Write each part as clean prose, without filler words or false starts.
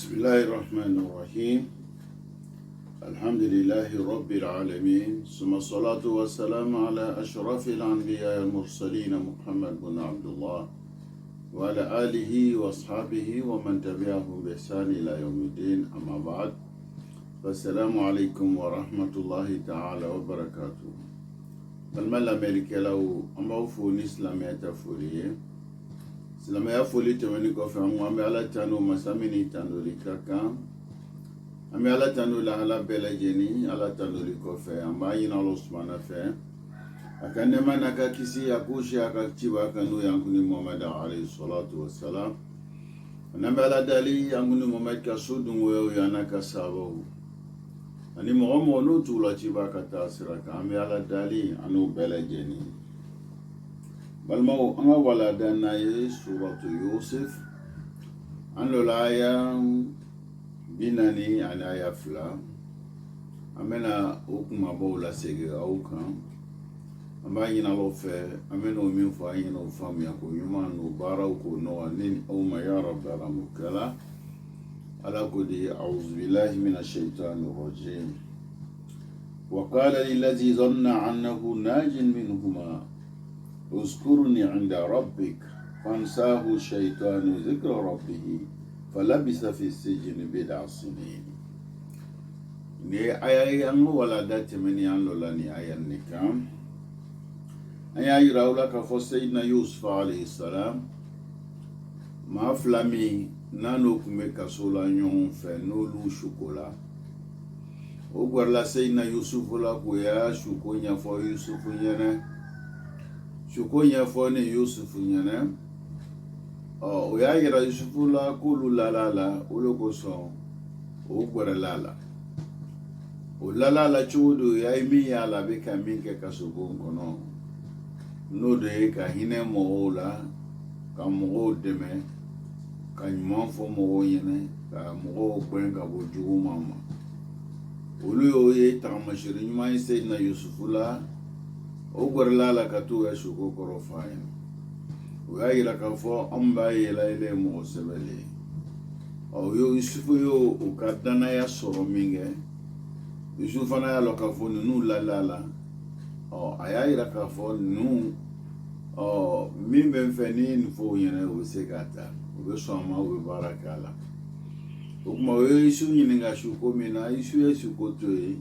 بسم الله الرحمن الرحيم الحمد لله رب العالمين ثم الصلاة والسلام على أشرف الأنبياء المرسلين محمد بن عبد الله وعلى آله وأصحابه ومن تبعهم بإحسان إلى يوم الدين أما بعد فالسلام عليكم ورحمة الله تعالى وبركاته الملا ملك لو أموفو نسلامية فوليه silamaya foli tɛmɛni kɔfɛ an bɛ ala tanu masamini tanuli ka kan an bɛ ala tanu lahala bɛɛ lajɛlen ala tanuli kɔfɛ an b'a ɲini ala subahana fɛ a ka nɛɛma n'a ka kisi a k'o si a ka ciba kan n'o ye an kuni muhamadu alayhi salatu wa salam n'an bɛ ala dali an kuni muhamadu ka so dungoyaw ye a n'a ka sahabaw ani mɔgɔ mɔgɔ n'u t'u la ciba ka taa sira kan an bɛ ala dali an n'u bɛɛ lajɛlen balmaw an ka walada n'a ye suratu Yusuf an lola aya 40 ani aya 2 an bɛna o kumabaw lasegin aw kan an b'a ɲini aw fɛ an bɛna o min fɔ an ɲini o faamuya ko ɲuman n'o baaraw ko nɔgɔ ni aw ma ya rabbi alamukɛla ala ko di a'udhu billahi minash shaitani rajim wa qala lillazi zanna annahu najin minhuma اذكرني عند ربك فانساه الشيطان ذكر ربه فلبث في السجن بضع سنين ni aya yi an wala da temeni an lola ni aya ni kam aya yira wala ka fo sayyidina Yusuf alayhi salam ma flami nano kume kasola nyon fe no lu shukola o gwarla sayyidina Yusuf la ko ya shuko nya fo Yusuf nyene shuko ɲɛfɔ ni Yusufu ɲɛna o y'a yira Yusufu la k'olu lalala olu kosɔn o gbɛrɛla la o lalala cogo do y'a ye min y'a la a bɛ ka min kɛ kasobon kɔnɔ n'o de ye ka hinɛ mɔgɔw la ka mɔgɔw dɛmɛ ka ɲuman fɔ mɔgɔw ɲɛna ka mɔgɔw gɛn ka bɔ juguman ma olu y'o ye tagamasiri ɲuman ye Seydina Yusufu la o gwarla la ka to ya shuko kɔrɔ fa ye o y'a yira k'a fɔ an b'a yɛlɛ yɛlɛ mɔgɔ sɛbɛlen Yusufu y'o o ka danaya sɔrɔ min kɛ Yusufu fana y'a lɔ k'a fɔ ninnu lalala a y'a yira k'a fɔ ninnu min bɛ n fɛ ni nin fɔ o ɲɛna o bɛ se k'a ta o bɛ sɔn a ma o bɛ baara k'a la o tuma o ye Yusufu ɲininka shuko min na Yusufu ye shuko to ye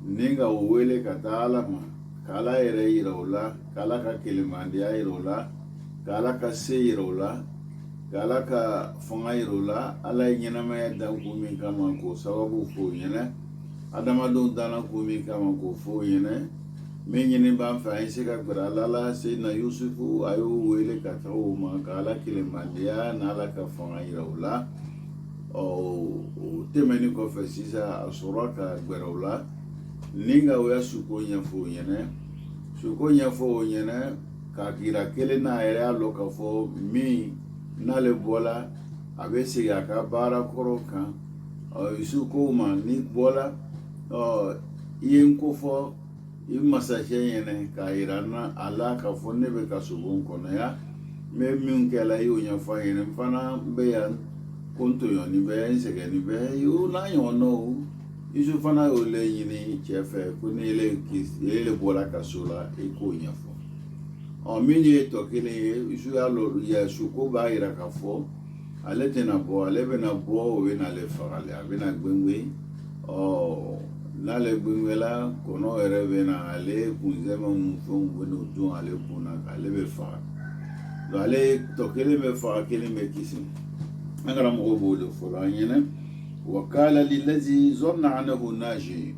ni ka o wele ka taa Ala ma k'ala yɛrɛ yira o la k'ala ka kelemandiya yira o la k'ala ka se yira o la k'ala ka fanga yira o la ala ye ɲɛnamaya dan kun min kama k'o sababu fɔ o ɲɛna adamadenw danna kun min kama k'o fɔ o ɲɛna min ɲini b'an fɛ an ye se ka gbɛrɛ ala la Seydina Yusufu a y'o wele ka taa o ma k'ala kelemandiya n'ala ka fanga yira o la o tɛmɛni kɔfɛ sisan a sɔrɔ ka gbɛrɛ o la ni ka o ya suko ɲɛfɔ o ɲɛna suko ɲɛfɔ o ɲɛna k'a kira kelen n'a yɛrɛ y'a lɔ k'a fɔ min n'ale bɔla a bɛ segin a ka baara kɔrɔ kan Yusufu ko ma ni bɔla i ye n kofɔ i masakɛ ɲɛna k'a yira a la k'a fɔ ne bɛ ka sobon kɔnɔ ya n bɛ min kɛla i y'o ɲɛfɔ a ɲɛna n fana bɛ yan ko n tɔɲɔni bɛ n sɛgɛnni bɛ o n'a ɲɔgɔnnaw Yusufu fana y'o le ɲini cɛ fɛ ko ni ele bɔra ka so la i k'o ɲɛfɔ min ye tɔ kelen ye Yusufu y'a lɔ ya suko b'a yira k'a fɔ ale tɛna bɔ ale bɛna bɔ o bɛ n'ale fagale a bɛna gbɛngbɛn n'ale gbɛngbɛnla kɔnɔ yɛrɛ bɛ na ale kunsɛmɛ ni fɛnw bɛ n'o dun ale kun na k'ale bɛ faga ale tɔ kelen bɛ faga kelen bɛ kisi an karamɔgɔ b'o de fɔ an ɲɛna وقال للذي ظن عنه ناجي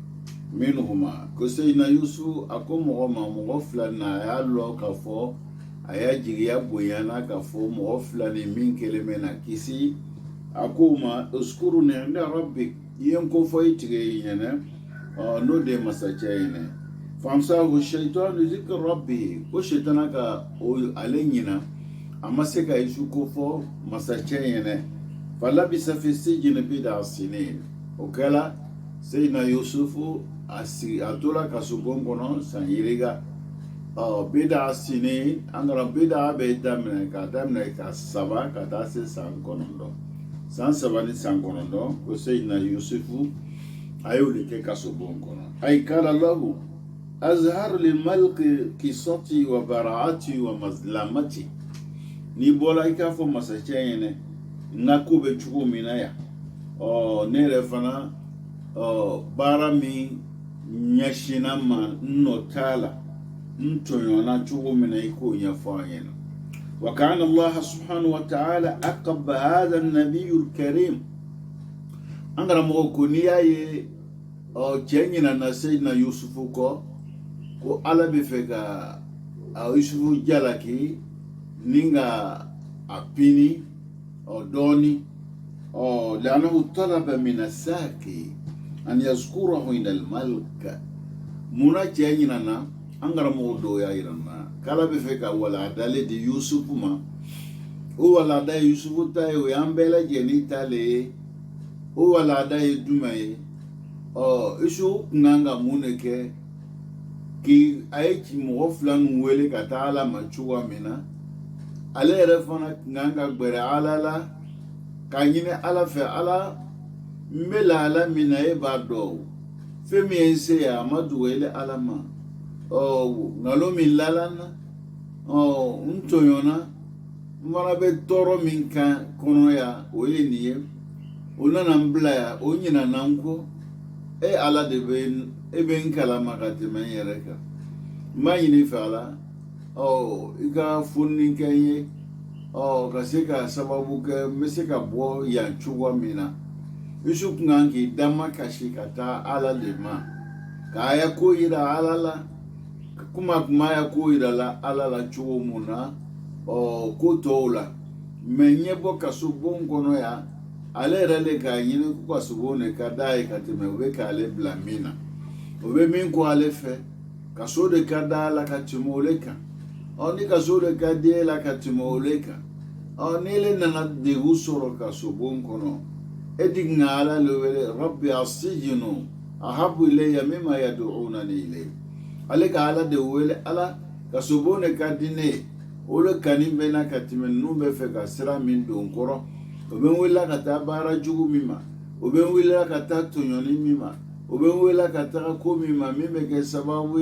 منهما كسينا يوسف أكو مغفلا نايالو كفو أيا جيريا بويانا كفو مغفلا من كلمنا كيسي أكو ما اذكرني عند ربك ينكو فايترينا نو دي مساجينا فامساه الشيطان ذكر ربه وشيطانا كا علينا أما سيكا يشوكو فو مساجينا فلبث في السجن بضع سنين وكلا سيدنا يوسف أتولا كسبون كنون سنيريغا بضع سنين أنغرا بضع بيدامنا كدامنا كسبا كتاسي سان كنون san sabani san konondo ko sayyidina yusufu ayuli ke kasobon kono ay kala lahu azhar li malki qisati wa bara'ati wa mazlamati ni bola ikafo masachene nakube chuko minaya nere fana bara mi nyashina ma notala ntoyona chuko mina iko nyafanyena وكان الله سبحانه وتعالى أقب هذا النبي الكريم أنغرا موكونيا ي جنينا سيدنا يوسف كو على بفكا يوسف جالكي نينغا أبيني أو دوني لأنه طلب من الساكي أن يذكره إلى الملك منا جنينا أنغرا مودو يا إيرانا kala be fe ka wala dale di Yusuf ma o wala da Yusuf ta e yambele jeni tale o wala da e dumaye isu nanga muneke ki aiki mo flan wele ka taala manchuwa mina ale refana nanga gbere alala kanyine ala fe ala mbela ala mina e bado femi ense ya madu wele alama ngalo milalana ntoyona mara be toro minka kono ya oye niye onana mbla ya onyina nanko ala de ben ebe nkala makati menyereka mayini fala iga funni kenye kaseka sababu ke meseka bo ya chuwa mina isuk ngangi dama kashikata ala de ma kaya ko ira alala kuma ya ko irala alala chuo muna ko tola menye bo kasubon kono ya ale rele ka yini ko kasubone ka dai ka teme we ka ale blamina obe min ko ale fe kasode ka dala ka timoleka oni kasode ka de la ka timoleka oni le nana de usoro kasubon kono edigngala lewele rabbi asijinu ahabu ilayya mimma yad'unani ilayhi ale ka ala de wele ala ka sobone ka dine ole kanin bena ka timen numbe fe ka sira min don koro o ben wela ka ta bara jugu mima o ben wela ka ta tonyoni mima o ben wela ka ta ko mima mime ke sababu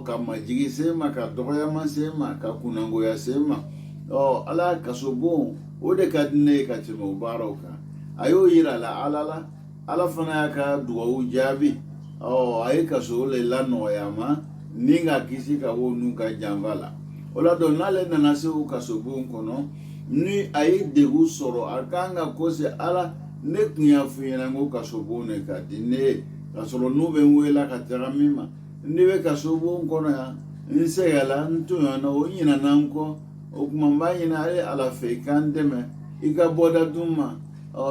ka majigi sema ka doya ma sema ka kunango ya sema ala ka sobon o de ka dine ka timo baroka ayo yira la ala fana ya ka duwa ujabi ayi kaso le la noyama ninga kisi ka wonu ka janvala ola don nale nana se u kaso bon kono ni ayi degu soro akanga kose ala ne kunya fuyena ngo kaso bone ka dine kasoro nube wela ka teramima niwe kaso bon kono ya nse yala ntu na onyina nanko okumambayi na ala feikandeme ika boda duma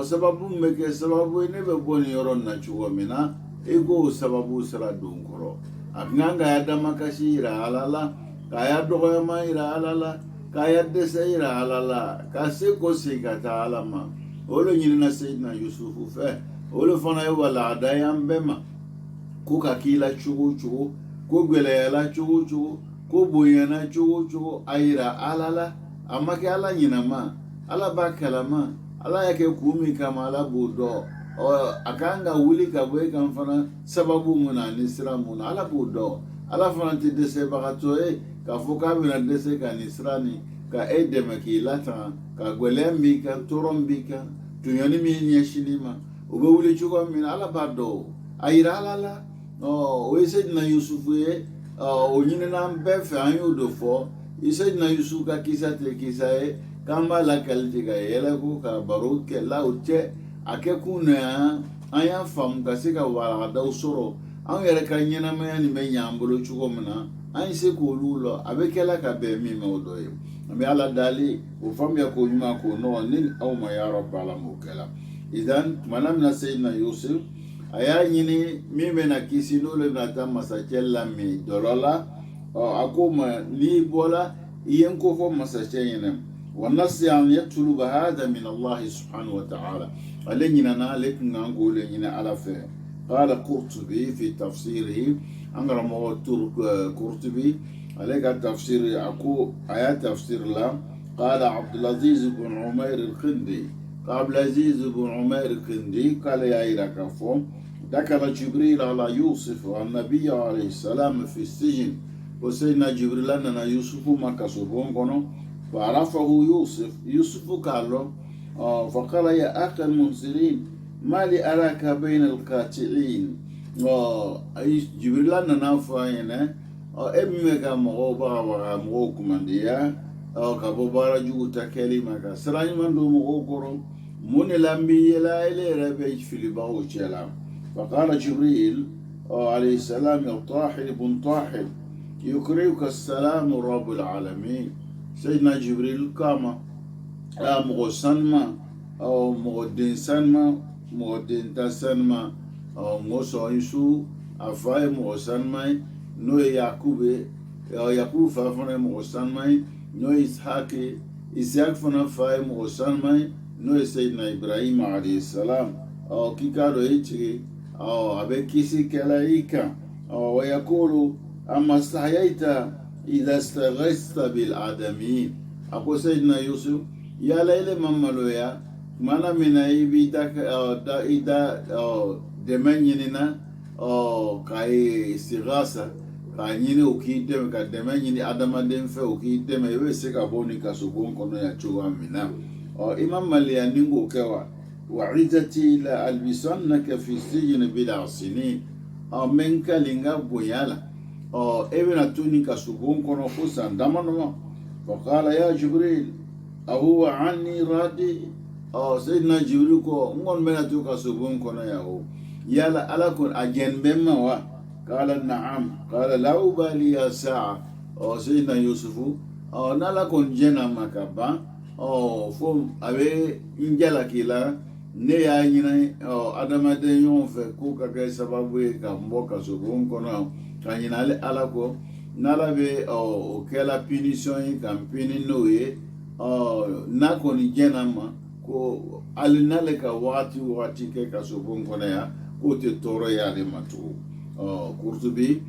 sababu meke sababu nebe boni yoron na chuwa mina ego sababu sara dunkoro abnganga ya dama kashi ira alala kaya dogoyama ira alala kaya dese ira alala kase kosi kata alama olo nyina sayyidina yusufu fe olo fana wala adayam bema kuka kila chugu ko gweleyala chugu ko boyana chugu ayira alala amake ala nyina ma ala bakalama ala yake kumi kama ala budo akanga wuli ka boy kan fana sababu muna nisra muna ala budo ala fana ti dese bagato ka foka bina dese ka nisrani ka edeme ki lata ka gwelembi ka torombi ka tunyoni mi nyeshilima ube wuli chuko min ala bado ayira alala sayyidina yusufu onyine na mbefe anyo do fo sayyidina yusufu ka kisa kamba la kalite ka yela ko ka baro ke la uche ake kuna aya fam ka se ka wala da usoro an yere ka nyina me ni me nyambolo chuko mna an se ko lulo abekela ka be mi me odoye me ala dali o fam ya ko nyuma ko no ni aw ma ya rabbal mukala idan manam na sayyidina yusuf aya nyini mi me na kisi lolo na tamma sa chella mi dolola akoma ni bola yenko fo masachene والنص أن يطلب هذا من الله سبحانه وتعالى ألينا نالك نقول لنا على فهم قال قرطبي في تفسيره أنغر موتور قرطبي عليك التفسير أكو آيات تفسير لا قال عبد العزيز بن عمير الخندي عبد العزيز بن عمير كندي قال يا إيراكافو دخل جبريل على يوسف والنبي عليه السلام في السجن وسيدنا جبريل أننا يوسف ما كسبون كنو فعرفه يوسف قال له فقال يا أخي المنصرين ما لي أراك بين القاطعين جبريل أننا فاينة أمي كمغوبا وغامغوكم ديا كبوبارا جوتا كلمة سراني من دو مغوكرو من الأنبياء لا إلي ربيج في الباو تشلا فقال جبريل عليه السلام يا طاحل بن طاحل يكريك السلام رب العالمين سيدنا جبريل كاما مغو سنما أو مغدين سنما مغدين تسنما أو مغو سوينسو أفاي مغو سنما نو يعقوب فافنا مغو سنما نو إسحاق فنا فاي مغو سنما نو سيدنا إبراهيم عليه السلام أو كيكارو إيتشي أو أبكيسي كلايكا ويقول أما استحييت إذا استغيثت بالآدمين أقول سيدنا يوسف يا ليلى مملويا مانا من أيبي دا دمنينا كاي استغاثة كاي وكيتم كدمنيني آدم دم في وكيتم يوسف كابوني كسبون كنا يشوفون منا إمام مليا نينغو كوا وعزتي لألبسنك في السجن بلا سنين منك لنغا بويالا ابن توني كسبون كنا خصا دمانما فقال يا جبريل أهو عني رادي سيدنا جبريل كو نقول منا تو كسبون كنا ياهو يالا ألا كن أجن بما قال نعم قال لا أبالي يا ساعة سيدنا يوسف نالا كن جنا مكبا فم أبي إنجلا كلا ne ya nyina adamaden yon fe ko ka ke sababu ka mboka so bon kono ka nyina le alako nala be o kela punition ka pini noye na ko ni jenama ko alinale ka wati ke ka so bon kono ya ko te toro ya le matu kurtubi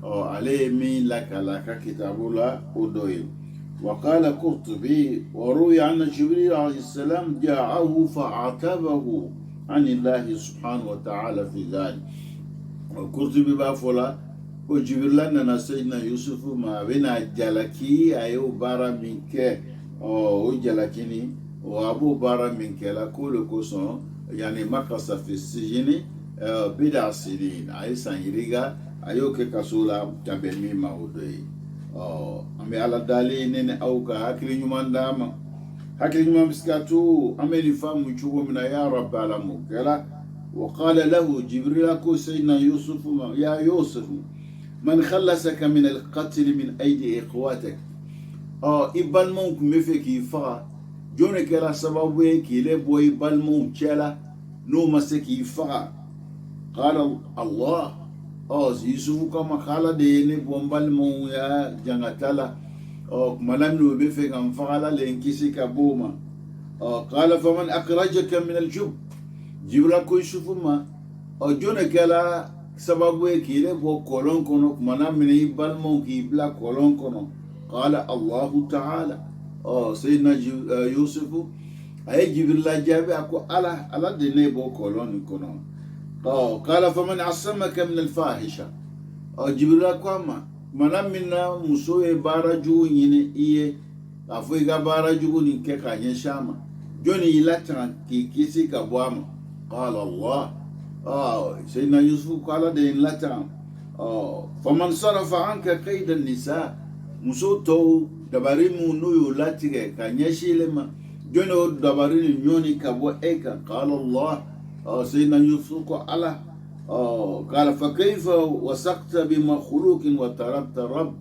ale mi la kala ka kitabula odoye وقال قرطبي وروي عن جبريل عليه السلام جاءه فعاتبه عن الله سبحانه وتعالى في ذلك قرطبي بافولا وجبريل لنا سيدنا يوسف ما بين جلكي ايو بارا منك او جلكيني وابو بارا منك لا كل كوسون يعني مكث في السجن بضع سنين اي سانيريغا ايو كاسولا تبمي ماودي ambe ala dali nene au ka hakili nyumandama hakili nyuma miskatu ameli famu chugo mina ya rabb alamu kala وقال له جبريل كو سيدنا يوسف يا يوسف من خلصك من القتل من ايدي اخواتك ibalmon kume fe ki fa jone kala sababu ki le boy balmon chela no maseki fa qala Allah Yusufu kama khala de ne bombal mon ya jangatala malam no be fe kam fala le nkisi ka boma qala faman akhrajaka min aljub jibra ko Yusufu ma jone kala sababu ki le bo kolon kono malam ne balmon ki bla kolon kono qala Allah ta'ala sayyidina Yusufu ay jibril jabe ako ala de ne bo kolon kono قال فمن عصمك من الفاحشة جبريل كما منا منا مسوي بارجو يني إيه أفويغا بارجو نكيكا ينشاما جوني يلاتنا كي كيسي كبواما قال الله سيدنا يوسف قال دين لاتنا فمن صرف عنك كيد النساء مسو تو دباريمو نيو لاتيكا كانيشي لما جوني دباريني نيوني كبوا إيكا قال الله سيدنا يوسف قال قال فكيف وثقت بمخلوق وتركت رب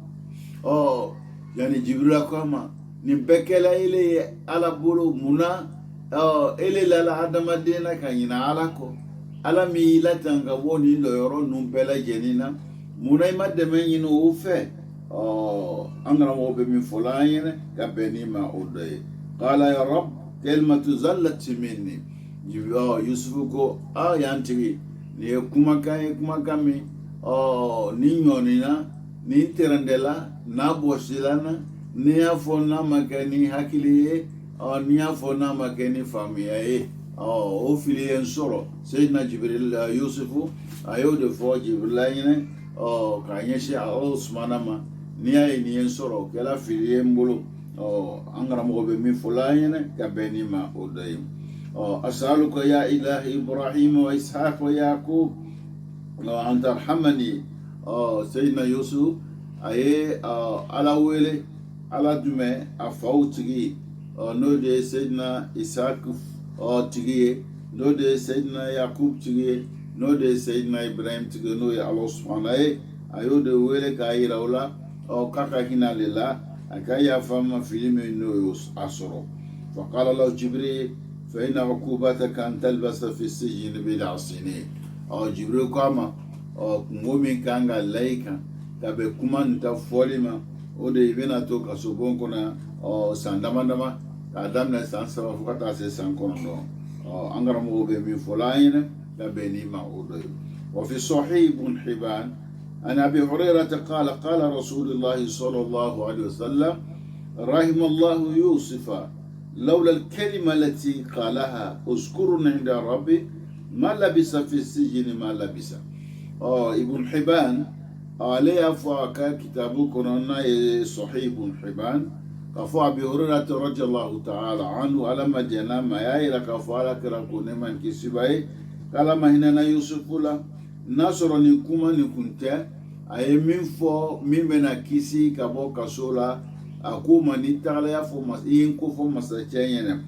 يعني جبريل كما نبكلا إلي على بلو منا إلي لا آدم دينا كان علىكو على ميلا تنغبوني لو يرون نمبلا جنينا منا ما دمين وفه أنا مو بمن فلان كبني ما أودي قال يا رب كلمة زلت مني Yusufu ko yantigi ni kumakami ni nyonina ni terandela na bosilana ni afona makani hakili niya fo na ma ke ni famiya ye o fili en soro Seydina Jibril Yusufu ayo de fo Jibril ayine ka nyeshe Usmana ma niya ye ni en soro kala fili en bolo angara mo be mi fulayene ka beni ma odayim as'aluka ya ilahi Ibrahim wa Ishaq wa Yaqub an tarhamani Seydina Yusuf aye ala wele ala dume a faw tigi no de Seydina Ishaq tigi no de Seydina Yaqub tigi no de Seydina Ibrahim tigi no ya Allah subhanahu ayo de wele ka ira wala kaka hina lila akaya fama filimi no asoro فقال له جبريل فإن عقوبتك أن تلبس في السجن بضع سنين جبريل كما ngomi kanga laika kabe kuma nta folima o de bena to ka sobon kona sandama dama ka damna san saba fukata se san kono angara mo be mi folaina kabe ni ma o do wa fi sahih ibn hibban an abi hurairah qala qala rasulullah sallallahu alaihi wasallam rahim allah yusufa لولا الكلمة التي قالها اذكرني عند ربي ما لبس في السجن ما لبس ابن حبان عليه فاك كتابه كنا صحيح ابن حبان كفوا أبي هريرة رضي الله تعالى عنه على ما جنا ما ياير كفوا لك ركون من كسباي قال ما هنا يوسف لا نصر نكما نكنت أي من فو من كيسي كبو كسولا akuma ni tagala ya fo mas yin ko fo masachenya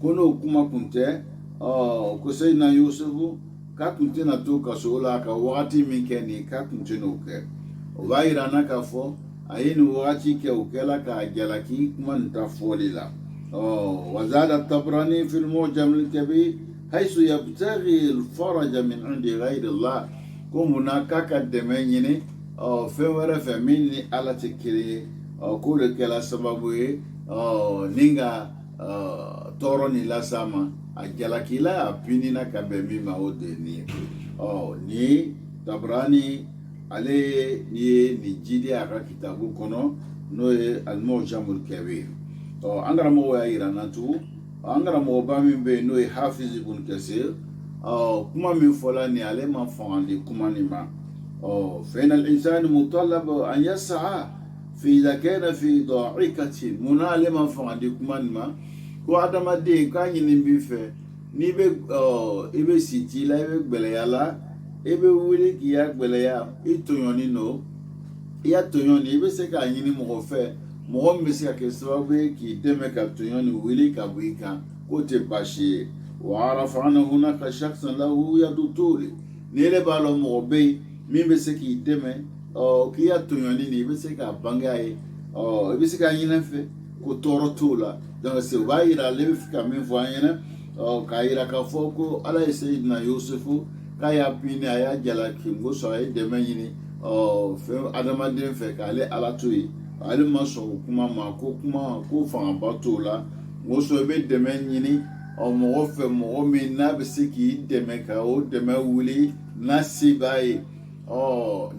kono kuma kunte ko Seydina Yusufu ka kunte na to ka sola ka wati min ke ni ka kunte no ke o vaira na ka fo ayin wati ke o kala ka jalaki kuma nta folila wazada Tabrani fi al-Mu'jam al-Kabir haythu yabtaghi al-faraj min 'indi ghayri Allah ko munaka ka demenyini fe wara fe minni ala tikiri kule kela sababu ye ninga toro ni lasama ajalakila apini na kabemi maode ni Tabrani ale ni jidi aka kitabu kono no ye al-Mu'jam al-Kabir angara mo ya irana tu angara mo ba min be no ye Hafiz ibn Kasir kuma min fola ni ale ma fandi kuma ni ma fa al-insan mutallab an yas'a في إذا كان في ضاعكة منالما فعندك ما ko adamaden ka ɲini bi fɛ n'i bɛ i bɛ siti la i bɛ gbɛlɛya la i bɛ wuli k'i ya gbɛlɛya i tɔɲɔni no i ya tɔɲɔni i bɛ se k'a ɲini mɔgɔ fɛ mɔgɔ min bɛ se ka kɛ sababu ye k'i dɛmɛ ka tɔɲɔni wuli ka bɔ i kan k'o tɛ baasi ye wa arafa anna hunaka shakhsan lahu yadu tuli ni yɛrɛ b'a dɔn mɔgɔ bɛ yen min bɛ se k'i dɛmɛ k'i ya tɔɲɔni ni i bɛ se k'a bange a ye i bɛ se k'a ɲinɛ fɛ ko tɔɔrɔ t'o la donc c'est o b'a yira ale bɛ fɛ ka min fɔ an ɲɛna k'a yira k'a fɔ ko ala ye Seydina Yusufu k'a y'a pini a y'a jalaki kosɔn a ye dɛmɛ ɲini fɛn adamaden fɛ k'ale ala to yen ale ma sɔn o kuma ma ko fangaba t'o la kosɔn i bɛ dɛmɛ ɲini mɔgɔ fɛ mɔgɔ min n'a bɛ se k'i dɛmɛ ka o dɛmɛ wuli n'a se b'a ye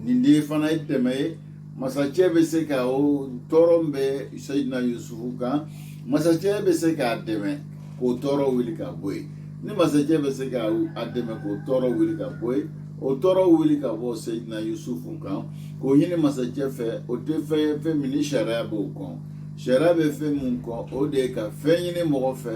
nin de fana ye dɛmɛ ye masakɛ bɛ se ka o tɔɔrɔ bɛ Seydina Yusufu kan masakɛ bɛ se k'a dɛmɛ k'o tɔɔrɔ wuli ka bɔ yen ni masakɛ bɛ se k'a dɛmɛ k'o tɔɔrɔ wuli ka bɔ yen o tɔɔrɔ wuli ka bɔ Seydina Yusufu kan k'o ɲini masakɛ fɛ o tɛ fɛn min ni sariya b'o kɔn sariya bɛ fɛn min kɔn o de ye ka fɛn ɲini mɔgɔ fɛ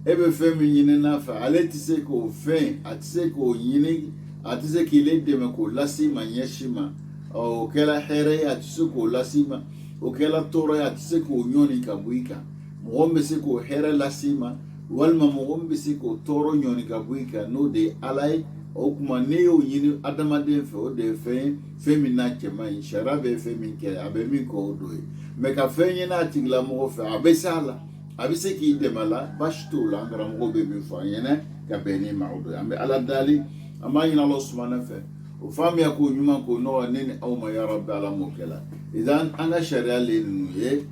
e bɛ fɛn min ɲini n'a fɛ ale tɛ se k'o fɛn a tɛ se k'o ɲini a tɛ se k'ile dɛmɛ k'o lase ma ɲɛsin ma o kɛla hɛrɛ ye a tɛ se k'o lase ma o kɛla tɔɔrɔ ye a tɛ se k'o ɲɔni ka bɔ i kan mɔgɔ min bɛ se k'o hɛrɛ lase ma walima mɔgɔ min bɛ se k'o tɔɔrɔ ɲɔni ka bɔ i kan n'o de ye ala ye o tuma ne y'o ɲini adamaden fɛ o de ye fɛn min n'a cɛ man ɲi sariya bɛ fɛn min kɛ a bɛ min kɛ o do ye mɛ ka fɛn ɲini a tigilamɔgɔ fɛ a bɛ s'a la a bɛ se k'i dɛmɛ a la baasi t'o la an karamɔgɔ bɛ min fɔ an ɲɛna ka bɛn ni ma o do ye an bɛ ala dali an b'a ɲini ala sumana fɛ o faamuya k'o ɲuman k'o nɔgɔ ne ni aw ma yarabi ala m'o kɛ la idan an ka sariya le ninnu ye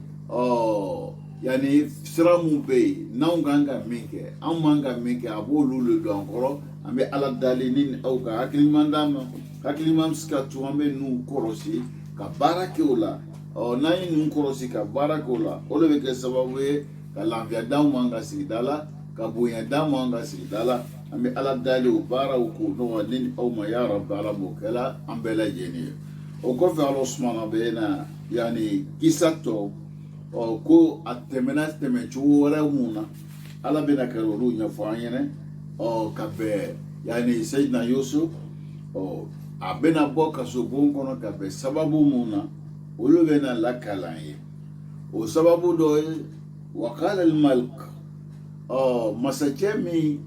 yani sira mun bɛ yen n'anw kan ka min kɛ anw man ka min kɛ a b'olu le don an kɔrɔ an bɛ ala dali ni aw ka hakiliman d'a ma hakiliman bɛ se ka to an bɛ ninnu kɔlɔsi ka baara kɛ o la n'an ye ninnu kɔlɔsi ka baara kɛ o la o de bɛ kɛ sababu ye ka lafiya d'anw ma an ka sigida la ka bonya d'anw ma an ka sigida la an bɛ ala dali o baaraw k'o nɔgɔ ne ni aw ma ya rabi ala b'o kɛla an bɛɛ lajɛlen ye o kɔfɛ ala sumana bɛ na yani kisa tɔ ko a tɛmɛna tɛmɛcogo wɛrɛ mun na ala bɛna ka olu ɲɛfɔ an ɲɛna ka bɛn yani Seydina Yusuf a bɛna bɔ kaso bon kɔnɔ ka bɛn sababu mun na olu bɛna lakalan ye o sababu dɔ ye wakala al-malik masakɛ min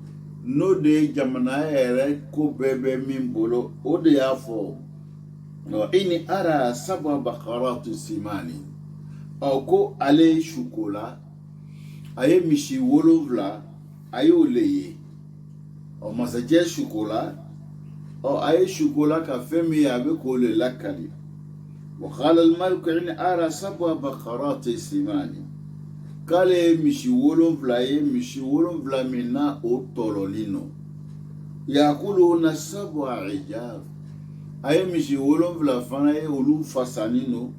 n'o de ye jamana yɛrɛ ko bɛɛ bɛ min bolo o de y'a fɔ ini ara sab'a baqaratu simani ko ale suko la a ye misi 7 a y'o le ye masakɛ suko la a ye suko la ka fɛn min ye a bɛ k'o le lakali وقال الملك إن أرى 7 بقرات سمان قال مشي 7 منا أطولينو يأكلون 7 عجاف أي مشي 7 فانا يولو فسانينو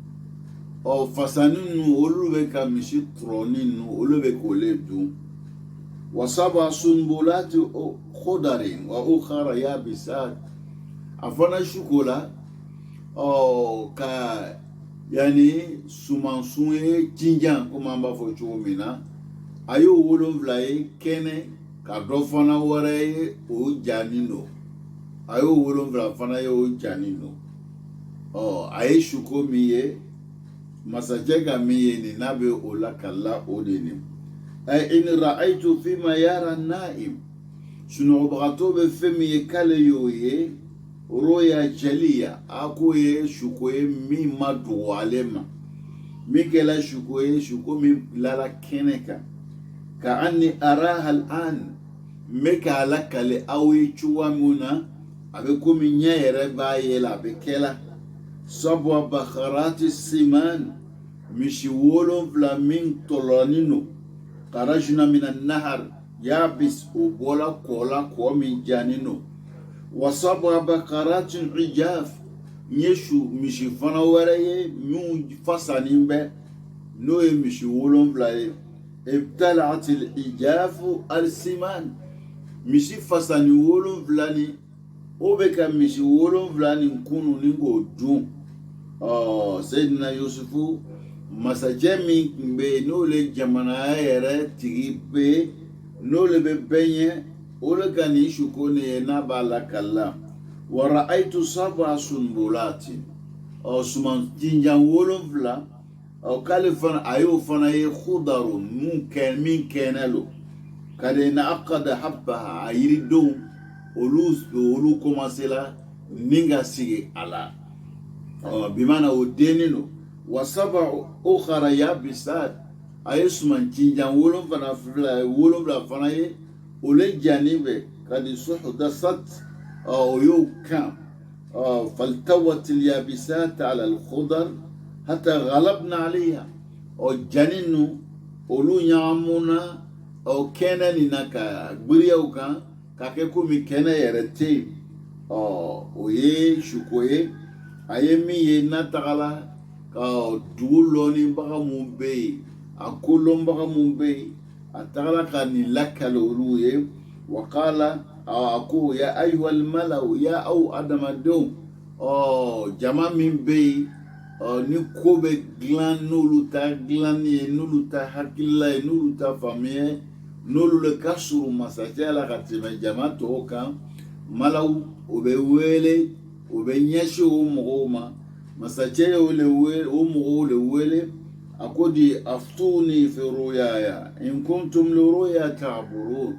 أو فسانينو أولو بكا مشي ترونينو أولو بكوليدو و7 سنبلات خضر وأخرى يابسات أفنا شوكولا ka yani sumansun ye jinjan komi an b'a fɔ cogo min na a y'o 7 ye kɛnɛ ka dɔ fana wɛrɛ ye o janin don a y'o 7 fana ye o janin don a ye suko min ye masakɛ ka min ye nin n'a bɛ o la kala o de nin in ra'aytu fima yara na'im sunɔgɔbagatɔ bɛ fɛn min ye k'ale y'o ye roya jeliya ako ye suko ye min ma dogo ale ma min kɛla suko ye suko min bilala kɛnɛ kan ka anni araha al'an n bɛ k'a lakale aw ye cogoya min na a bɛ komi ɲɛ yɛrɛ b'a ye la a bɛ kɛla 7 bakarati siman misi 7 min tɔlɔnin don karajuna mina nahar yabis o bɔla kɔ la kɔ min janin don و7 بقرات عجاف يشو مشي فانا وريه مو فصانين به نو يمشي 7 ابتلعت العجاف السمان مشي فصاني 7 او بكا مشي 7 نكونو نيغو دون سيدنا يوسف مساجمي مبي نو لي جمانا يرى تيبي نو لي ببنيه ولكن يشكوني نبالا كلا ورأيت 7 سنبلات أو سمان تنجان 7 أو كالفان أيو فانا خضر ممكن من كانلو كدين أقد حبها يريدون ولو كماسلا نيغا سيغي على بمعنى ودينينو و7 أخرى يابسات أيو سمان تنجان 7 فانا ولي جانبه قد سحدست أو يوكام فالتوت اليابسات على الخضر حتى غلبنا عليها أو جانينو أولو نعمونا أو كينا لنكا بريوكا كاكيكو مي كينا يرتي ويه شكوه أيمي يناتغلا دولوني بغا مبي أكولون بغا مبي أتغلى كان لك الأولوية وقال أكو يا أيها الملأ يا أو أدم الدوم جمع من بي نكوب غلان نولوتا غلاني نولوتا حكيلا نولوتا فاميه نولو كسر مساجلا كتير جمع توكا ملأ وبيويلي وبينيشوا مغوما مساجلا ومغول أقولي أفتوني في رؤيايا إن كنتم لرؤيا تعبرون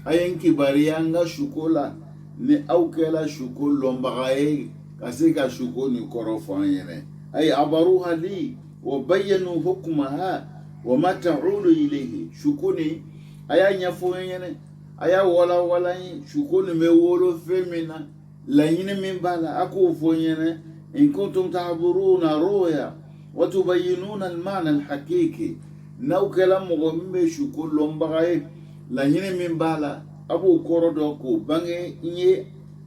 أين كباريانغا شوكولا ni أوكلا شوكول لومبغاي كاسيكا شوكوني كوروفانيني أي عبروها لي وبينوا حكمها وما تعود إليه شوكوني أيا نفويني أيا ولا شوكوني ميولو فيمنا لا من بالا أكو فويني إن كنتم تعبرون رؤيا وتبينون المعنى الحقيقي نو كلام مغمي شكل لومبغاي لا من بالا أبو كوردوكو بانغي إني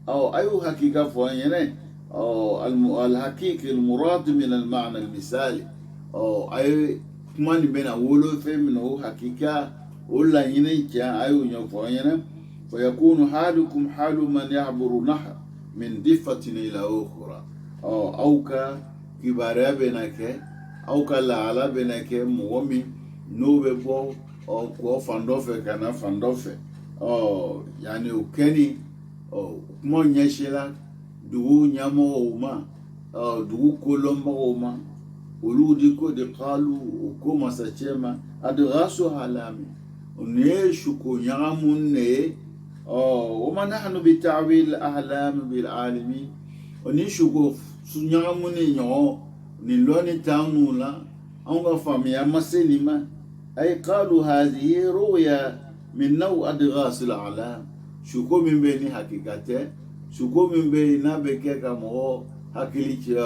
أو أيو حقيقة فوانيني أو الحقيقي المراد من المعنى المثالي أو أي kuma ni bena wolo fe min o hakika wala yini kya ayu nyofo yana fa yakunu halukum halu man ya'buru nahar min diffatin ila ukhra au ka kibara benake au ka la benake muomi no be bo ko fandofe kana fandofe yani ukeni mo nyeshela dugu nyamo uma dugu kolombo uma uludi ko de qalu ko masachema adghasu halami ne shuko nyamun ne وما نحن بتعويل الأحلام بالعالمين ونشوف سنياموني نيو نلوني تامولا أنغا فاميا مسينما أي قالوا هذه رؤيا من نوع أدغاس الأعلام شكو من بيني حقيقته شكو من بيني نابكي كمو حقيقي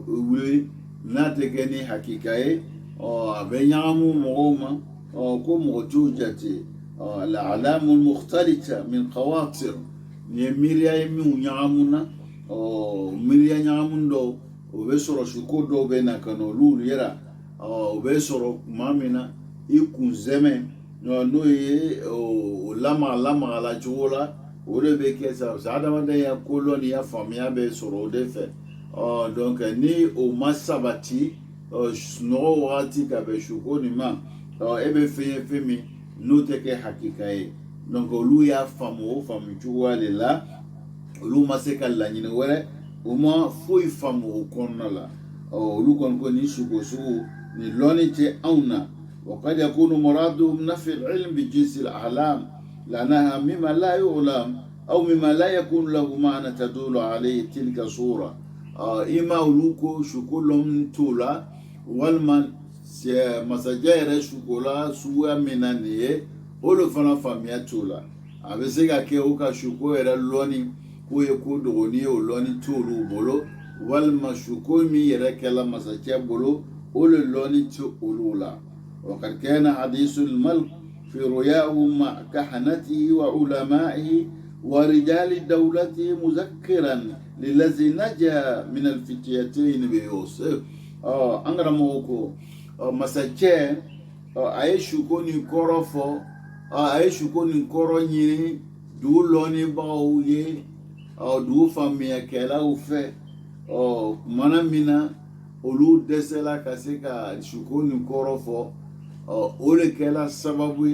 ولي ناتكني حقيقي بينامو مغوما كم وجوجتي الأعلام المختلطة من قواطر ميريا يمي نعمنا ميريا نعمون دو وبسرو شكو دو بينا كانوا لول يرا وبسرو مامنا يكون زمن نو لما على جولا وده بكيسا ساعة ما ده يقولون يا فاميا بسرو دفع donc ni o masabati snow wati kabeshuko ni ma ebe femi no teke hakika e donc olu ya famu chuwa lela olu maseka la nyine were o ma foi famu konna la olu kon ni shuko su ni lonite auna وقد يكون مرادهم نفي العلم بجنس الأحلام لأنها مما لا يعلم أو مما لا يكون له معنى تدل عليه تلك الصورة إما ولوكو شكلهم تولا والمن مسجير شكولا سوى منانيه ولو فنا فاميا تولا أبسيكا كيوكا شكو إلى اللوني كو يكون دغوني ولوني تولو بولو والما شكو مي يركلا مسجير بولو ولو اللوني تولولا وقد كان حديث الملك في رؤياه مع كهنته وعلمائه ورجال دولته مذكرا للذي نجا من الفتيتين بيوسف أنغراموكو مسجير aishu ko ni korofo aishu ko ni koronyi du loni bawye du famia kela ufe manamina olu desela kaseka shuko ni korofo ole kela sababu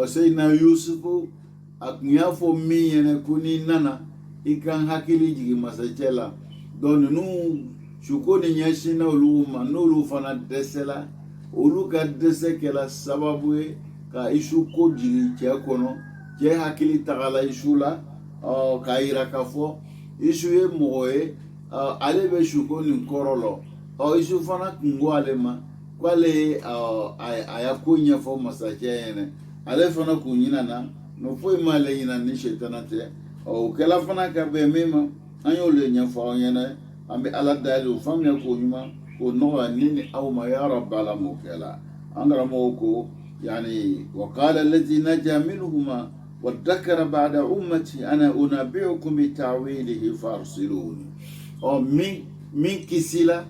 sayna yusufu aknyafo miyene kuni nana ikan hakili jigi masachela don nu shuko ni nyashina olu manulu fana desela olu ka dese kela sababu ka isu ko jigi cɛ kɔnɔ cɛ hakili tagala isu la ka yira ka fɔ isu ye mɔgɔ ye ale bɛ suko nin kɔrɔ lɔ isu fana kungo ale ma k'ale a ya ko ɲɛfɔ masakɛ ɲɛnɛ ale fana kun ɲinana no foyi ma ale ɲina ni shetana tɛ o kɛla fana ka bɛn min ma an y'olu ɲɛfɔ aw ɲɛna an bɛ ala dayɛlɛ o faamuya ko ɲuman ونوع نين أو ما يا رب على موكلا أنا موكو يعني وقال الذي نجا منهما وذكر بعد أمتي أنا أنبئكم بتعويله فارسلوني أو من كسيلا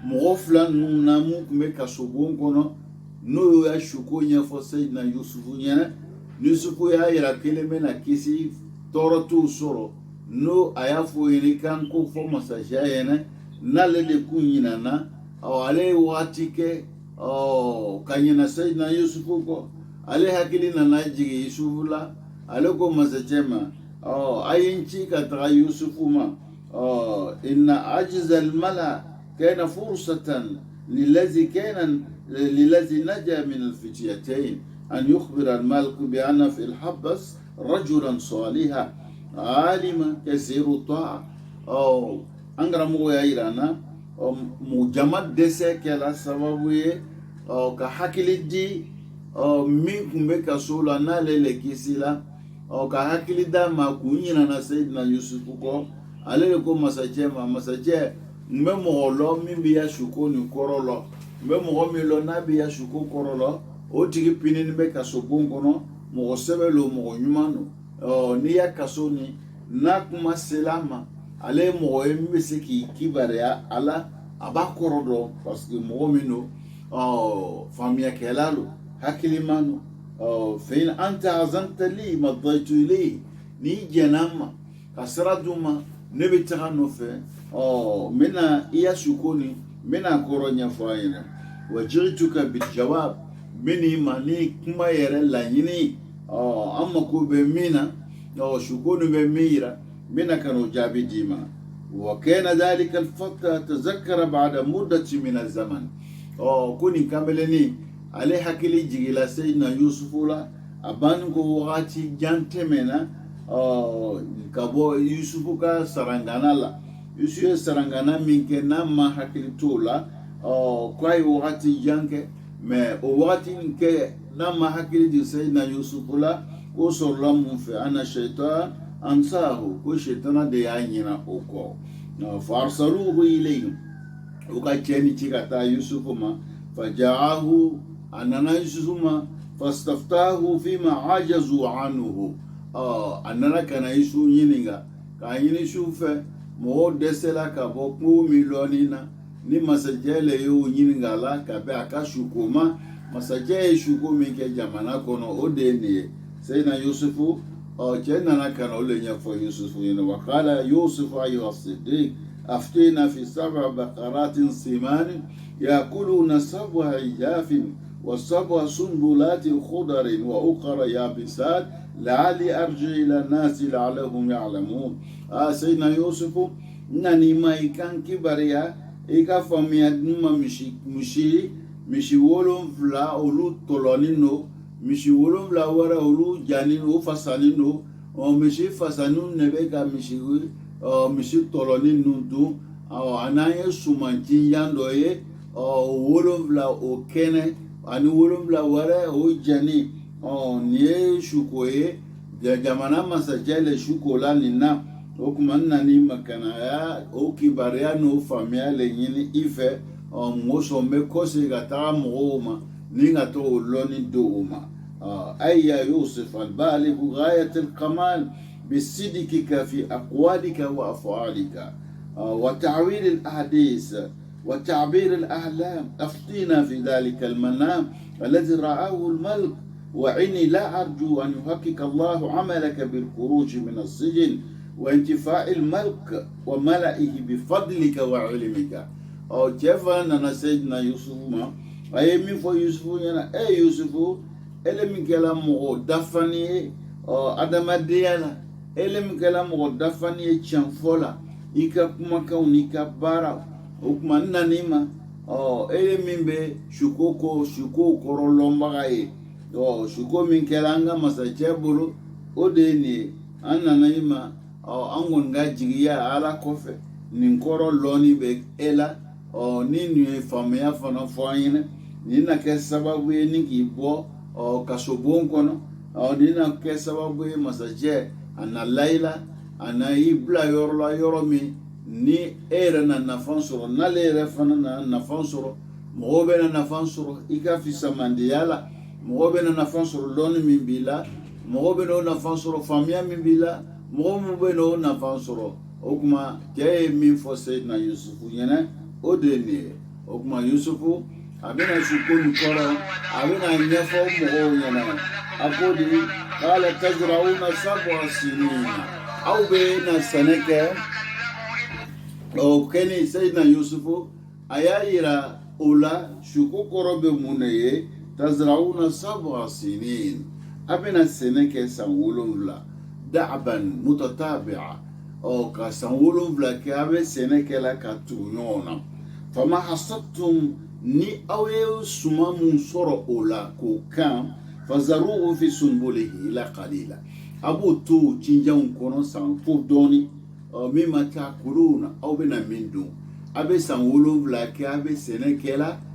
مغفلا نموك مكسبون كنا نو يشكو يفو سيدنا يوسف يوسف يا إلى كلمة كسي تورتو سورو نو أيافو ينكان كوفو مساجاينا nale de kunyina na ale watike kanyina sayidina yusufu ko ale hakili na najigi yusufu la ale ko masachema ayinchi kata yusufu ma inna ajiza almala kana fursatan lillazi naja min alfitiyatayn an yukhbira almalik bi anna fi alhabas rajulan salihan alima kasiru ta'a angara mogo ya irana mu jama dese kela sababu ye ka hakili di min kun bɛ kaso la n'ale le kisi la ka hakili da ma kun ɲinana sayidina yusufu kɔ ale de ko masakɛ ma masakɛ n bɛ mɔgɔ lɔ min bɛ ya suko nin kɔrɔ lɔ n bɛ mɔgɔ min lɔ n'a bɛ ya suko kɔrɔ lɔ o tigi pinini bɛ kaso bon kɔnɔ mɔgɔ sɛbɛ lo mɔgɔ ɲuman do n'i ya kaso ni n'a kuma sela ma ale mɔgɔ ye min bɛ se k'i kibaruya ala a b'a kɔrɔ dɔn parce que mɔgɔ min do فاميا كلالو هكلي مانو فإن أنت أذنت لي مضيت إليه ني جناما كسرادوما نبي تغنو في منا إيا شكوني منا كورونيا فاينة وجئتك بالجواب مني ماني كما يرى لانيني أما كو بمينا شكوني بميرا منا كانوا جابي ديما وكان ذلك الفتى تذكر بعد مدة من الزمن كوني كاملني عليه حكيلي جيلا سيدنا يوسف لا أبانكو وغاتي جانتمنا كابو يوسف كا سرانغانا لا يوسف سرانغانا منك نما حكيلي تولا كواي وغاتي جانك ما وغاتي نك نما حكيلي دي سيدنا يوسف لا وصل لهم في أنا شيطان أنساه كو شيطانا دي عينينا أوكو فأرسلوه إليهم وكاتشيني تيكاتا يوسف ما فجاءه أننا يوسف ما فاستفتاه فيما عجزوا عنه أننا كان يسو ينيغا كان يشوف مو دسلا كابو مليونينا ni masajele yo yinga la kabe akashukuma masaje shukumi ke jamana kono odeni sayna yusufu jena na kana olenya fo yusufu yina wakala yusuf ayu as-siddiq aftina fi 7 baqaratin siman yakuluna 7 ijafin wa 7 sunbulatin khudarin wa ukhra yabisat la'ali arji ila nasi la'allahum ya'lamun sayna yusufu nani maikan kibaria ika famia numa mishi wolonvla olu tolonino mishi wolonvla wara olu janino fasanino mishi fasanu nebeka mishi tolonino du anaye sumanti yando ye wolonvla okene ani wolonvla wara o jani nie shukoye jamana masajele shukola nina okumanna ni makana ya okibaria no famia le nyini ife moso me kosi gata mooma ninga to loni dooma ayya yusuf albaligh ghayat alkamal bisidqika fi aqwalika wa af'alika wa ta'wil alahadith wa ta'bir alahlam aftina fi dhalika almanam alladhi ra'ahu almalk وعني لا أرجو أن يحقق الله عملك بالخروج من السجن وانتفاع الملك وملئه بفضلك وعلمك كيف أننا سيدنا يوسف ما أي من فو يوسف ينا أي يوسف إلى من كلام دفني أدم ديالا إلى من كلام دفني تشانفولا إيكا كما كون إيكا بارا وكما نانيما إلى من به شكو كورولومباي shuko min kelanga masachebulu odeni ananaima angon gajiya ala kofe ninkoro loni be ela ni nu famia fana foyine ni na ke sababu ni kibo kasobon kono ni na ke sababu masaje ana laila ana ibla yoro mi ni era na nafansoro na lere fana na nafansoro mobe na nafansoro ika fi samandiyala mobe na nafansoro loni min bila mobe no nafansoro famia min bila mobe no nafansoro okuma ke min fo sayyidina yusufu yana odeni okuma yusufu abena shukuni koro abena nyefo mo yana akodi qala tazrauna 7 sinina au bena sanake keni sayyidina yusufu ayayira ola shukukoro be muneye تزرعون 7 سنين أبنا السنة سنقولون لا دعبا متتابعة أو كسنقولون لا كأبنا السنة لا كتونيونا فما حصدتم ني أويو سمام صر أولا كوكام فزروه في سنبله إلى قليلا أبو تو تنجون كونو سنفودوني مما تأكلون أو بنا مندو أبي سنقولون لا كأبنا السنة لا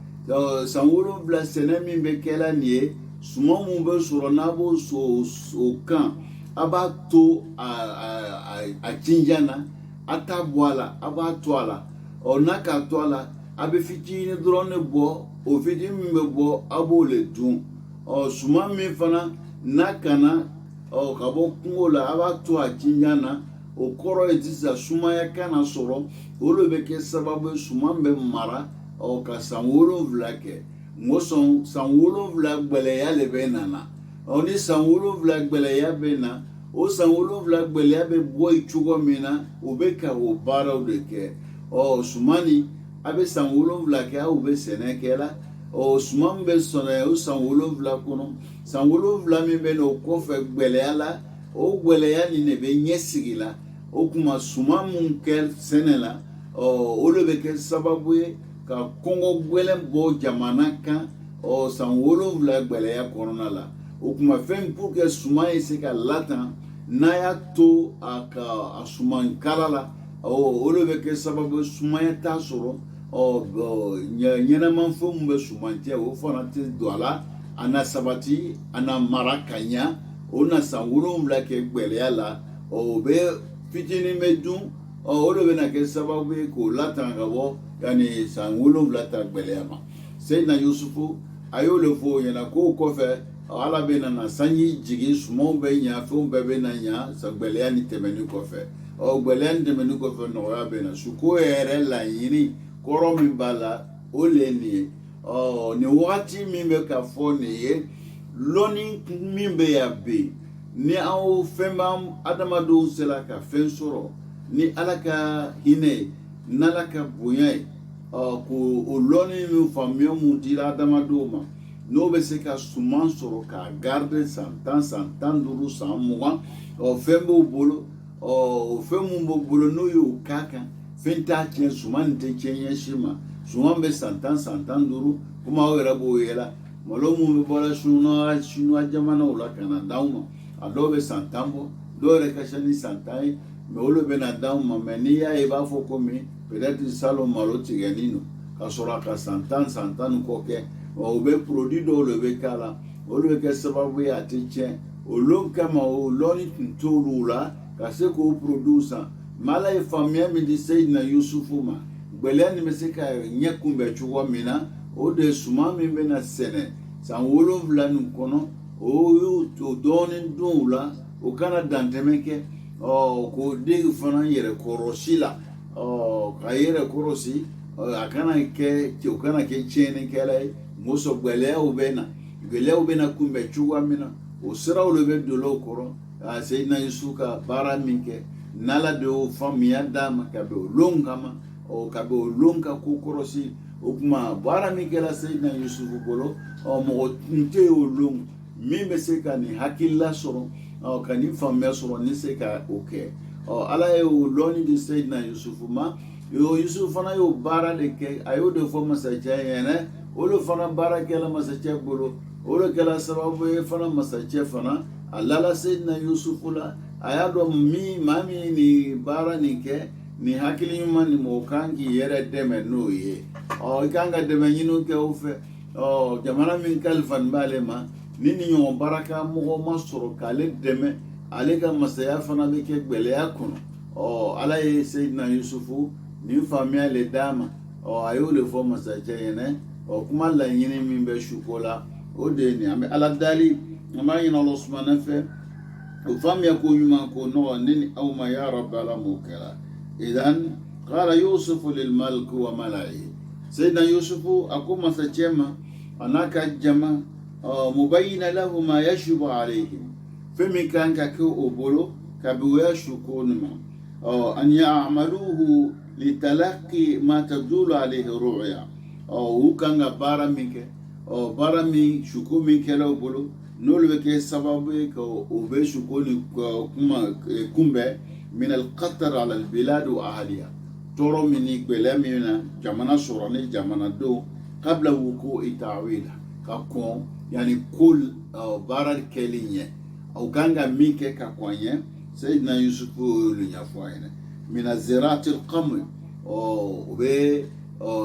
sanwolo bla sene min be kela nie suma mun be soro nabo so kan aba to a tinjana atabwala aba toala onaka toala abe fitini drone bo o fitini min be bo abo le dun suma min fana nakana kabo kungola aba to a tinjana o koro etisa suma ya kana soro olo be ke sababu suma be mara ka sanwolo vlake ngoson san wolonwula gbeleya le bɛ nana ni san wolonwula gbeleya bɛ na o san wolonwula gbeleya bɛ bɔ yen cogo min na o bɛ ka o baaraw de kɛ sumani a bɛ san wolonwula kɛ aw bɛ sɛnɛ kɛ la suma min bɛ sɔnna o san wolonwula kɔnɔ san wolonwula min bɛ na o kɔfɛ gbeleya la o gbeleya nin de bɛ ɲɛsigi la o kuma suma min kɛ sɛnɛ la o de bɛ kɛ sababu ye ka kɔngɔ gɛlɛn bɔ jamana kan san wolonwula gbeleya kɔnɔna la o kuma fɛn pour que suma ye se ka latan n'a y'a to a suman kala la o de bɛ kɛ sababu ye sumaya t'a sɔrɔ ɲɛnɛman fɛn min bɛ suman cɛ o fana tɛ don a la a na sabati a na mara ka ɲa o na san wolonwula kɛ gbeleya la o bɛ fitinin bɛ dun o de bɛ na kɛ sababu ye k'o latan ka bɔ yani san wolonwula ta gbeleya ma Seydina Yusufu a y'o de fɔ o ɲɛna k'o kɔfɛ ala bɛ na sanji jigin sumanw bɛ ɲa fɛnw bɛɛ bɛ na ɲa san gbeleya ni tɛmɛni kɔfɛ gbeleya ni tɛmɛni kɔfɛ nɔgɔya bɛ na suko yɛrɛ laɲini kɔrɔ min b'a la o le nin ye nin wagati min bɛ ka fɔ nin ye lɔnni min bɛ yan bi ni aw fɛn b'an adamadenw sera ka fɛn sɔrɔ ni ala ka hinɛ n'ala ka bonya ye ko o lɔnni min faamuya mun dira adamadenw ma n'o bɛ se ka suman sɔrɔ k'a garder san 10 san 15 san 20 fɛn b'o bolo o fɛn mun b'o bolo n'o y'o k'a kan fɛn t'a tiɲɛ suman nin tɛ tiɲɛ ɲɛsin ma suman bɛ san 10 san 15 komi aw yɛrɛ b'o ye la malo mun bɛ bɔra Chinois jamanaw la ka na d'anw ma a dɔw bɛ san 10 bɔ dɔw yɛrɛ ka ca ni san 10 ye mais olu bɛ na d'anw ma mais n'i y'a ye i b'a fɔ komi peut-être salon malo tigɛlen don ka sɔrɔ a ka san 10 san 10 ni kɔ kɛ o bɛ produit dɔw de bɛ k'a la olu bɛ kɛ sababu ye a tɛ tiɲɛ olu kama o lɔnni tun t'olu la ka se k'o produit san mais ala ye faamuya min di Seydina Yusufu ma gbeleya nin bɛ se ka ɲɛ kunbɛn cogo min na o de ye suman min bɛ na sɛnɛ san wolonwula nin kɔnɔ o y'o dɔɔnin dun o la o kana dantɛmɛ kɛ k'o den fana yɛrɛ kɔrɔsi la ka yɛrɛ kɔrɔsi a kana kɛ tiɲɛnikɛla ye muso gbeleyaw bɛ na kunbɛn cogoya min na o siraw de bɛ don o kɔrɔ Seydina Yusufu ka baara min kɛ n'ala de y'o faamuya d'a ma ka bɛn o lon kama ka bɛn o lon ka ko kɔrɔsi o kuma baara min kɛra Seydina Yusufu bolo mɔgɔ tun tɛ y'o lon min bɛ se ka nin hakilila sɔrɔ ka nin faamuya sɔrɔ ni se ka o kɛ ala ye o lɔnni di Seydina Yusufu ma Yusufu fana y'o baara de kɛ a y'o de fɔ masakɛ ɲɛna o de fana baara kɛla masakɛ bolo o de kɛla sababu ye fana masakɛ fana a lala Seydina Yusufu la a y'a dɔn maa min nin baara nin kɛ nin hakili ɲuman nin mɔgɔ kan k'i yɛrɛ dɛmɛ n'o ye i kan ka dɛmɛ ɲini kɛ o fɛ jamana min kalifalen b'ale ma ni nin ɲɔgɔn baraka mɔgɔ ma sɔrɔ k'ale dɛmɛ ale ka masaya fana bɛ kɛ gbeleya kɔnɔ ala ye Seydina Yusufu nin faamuya le d'a ma a y'o de fɔ masakɛ ɲɛna kuma laɲini min bɛ suko la o de ye nin an bɛ ala dali an b'a ɲini Ala subahana fɛ o faamuya ko ɲuman ko nɔgɔ ne ni aw ma ya rabbi ala m'o kɛra idan qala Yusufu lil malik wa mala'i Seydina Yusufu a ko masakɛ ma a n'a ka jama mubayyina lahu ma yashubu alayhim fɛn min kan ka kɛ o bolo kabini o y'a su ko nin ma an ya'maluhu litalaqi ma tadulu alayhi ru'ya u kan ka baara min kɛ baara min suko min kɛla o bolo n'olu bɛ kɛ sababu ye ka o bɛ suko ni kuma kunbɛn min al-qatar ala al-bilad wa ahliha tɔɔrɔ min ni gbɛlɛya min na jamana sɔrɔ ni jamanadenw kabla wuqu'i ta'wila ka kɔn yani ko baara kɛli ɲɛ o kan ka min kɛ ka kɔn ɲɛ Seydina Yusufu y'olu ɲɛfɔ a ɲɛna mina zirati al-qamr o bɛ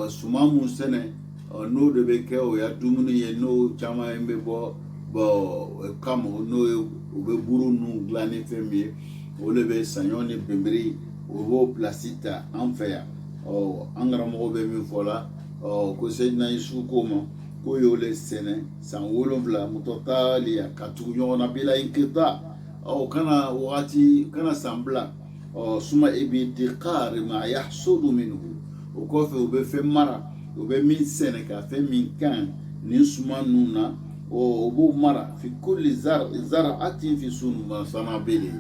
suman mun sɛnɛ n'o de bɛ kɛ o ya dumuni ye n'o caman bɛ bɔ kama n'o ye o bɛ buru ninnu dilan ni fɛn min ye o de bɛ saɲɔ ni bɛnbɛri o b'o pilasi ta an fɛ yan an karamɔgɔ bɛ min fɔ la ko Seydina Yusufu ko ma ko y'o le sɛnɛ san 7 mutataliya ka tugu ɲɔgɔn na bila inqita kana wagati kana san bila suma ibtiqar ma yahsudu minhu o kɔfɛ o bɛ fɛn mara o bɛ min sɛnɛ ka fɛn min kan ni suman nuna o bo mara fi kulli zar'atin fi sanabili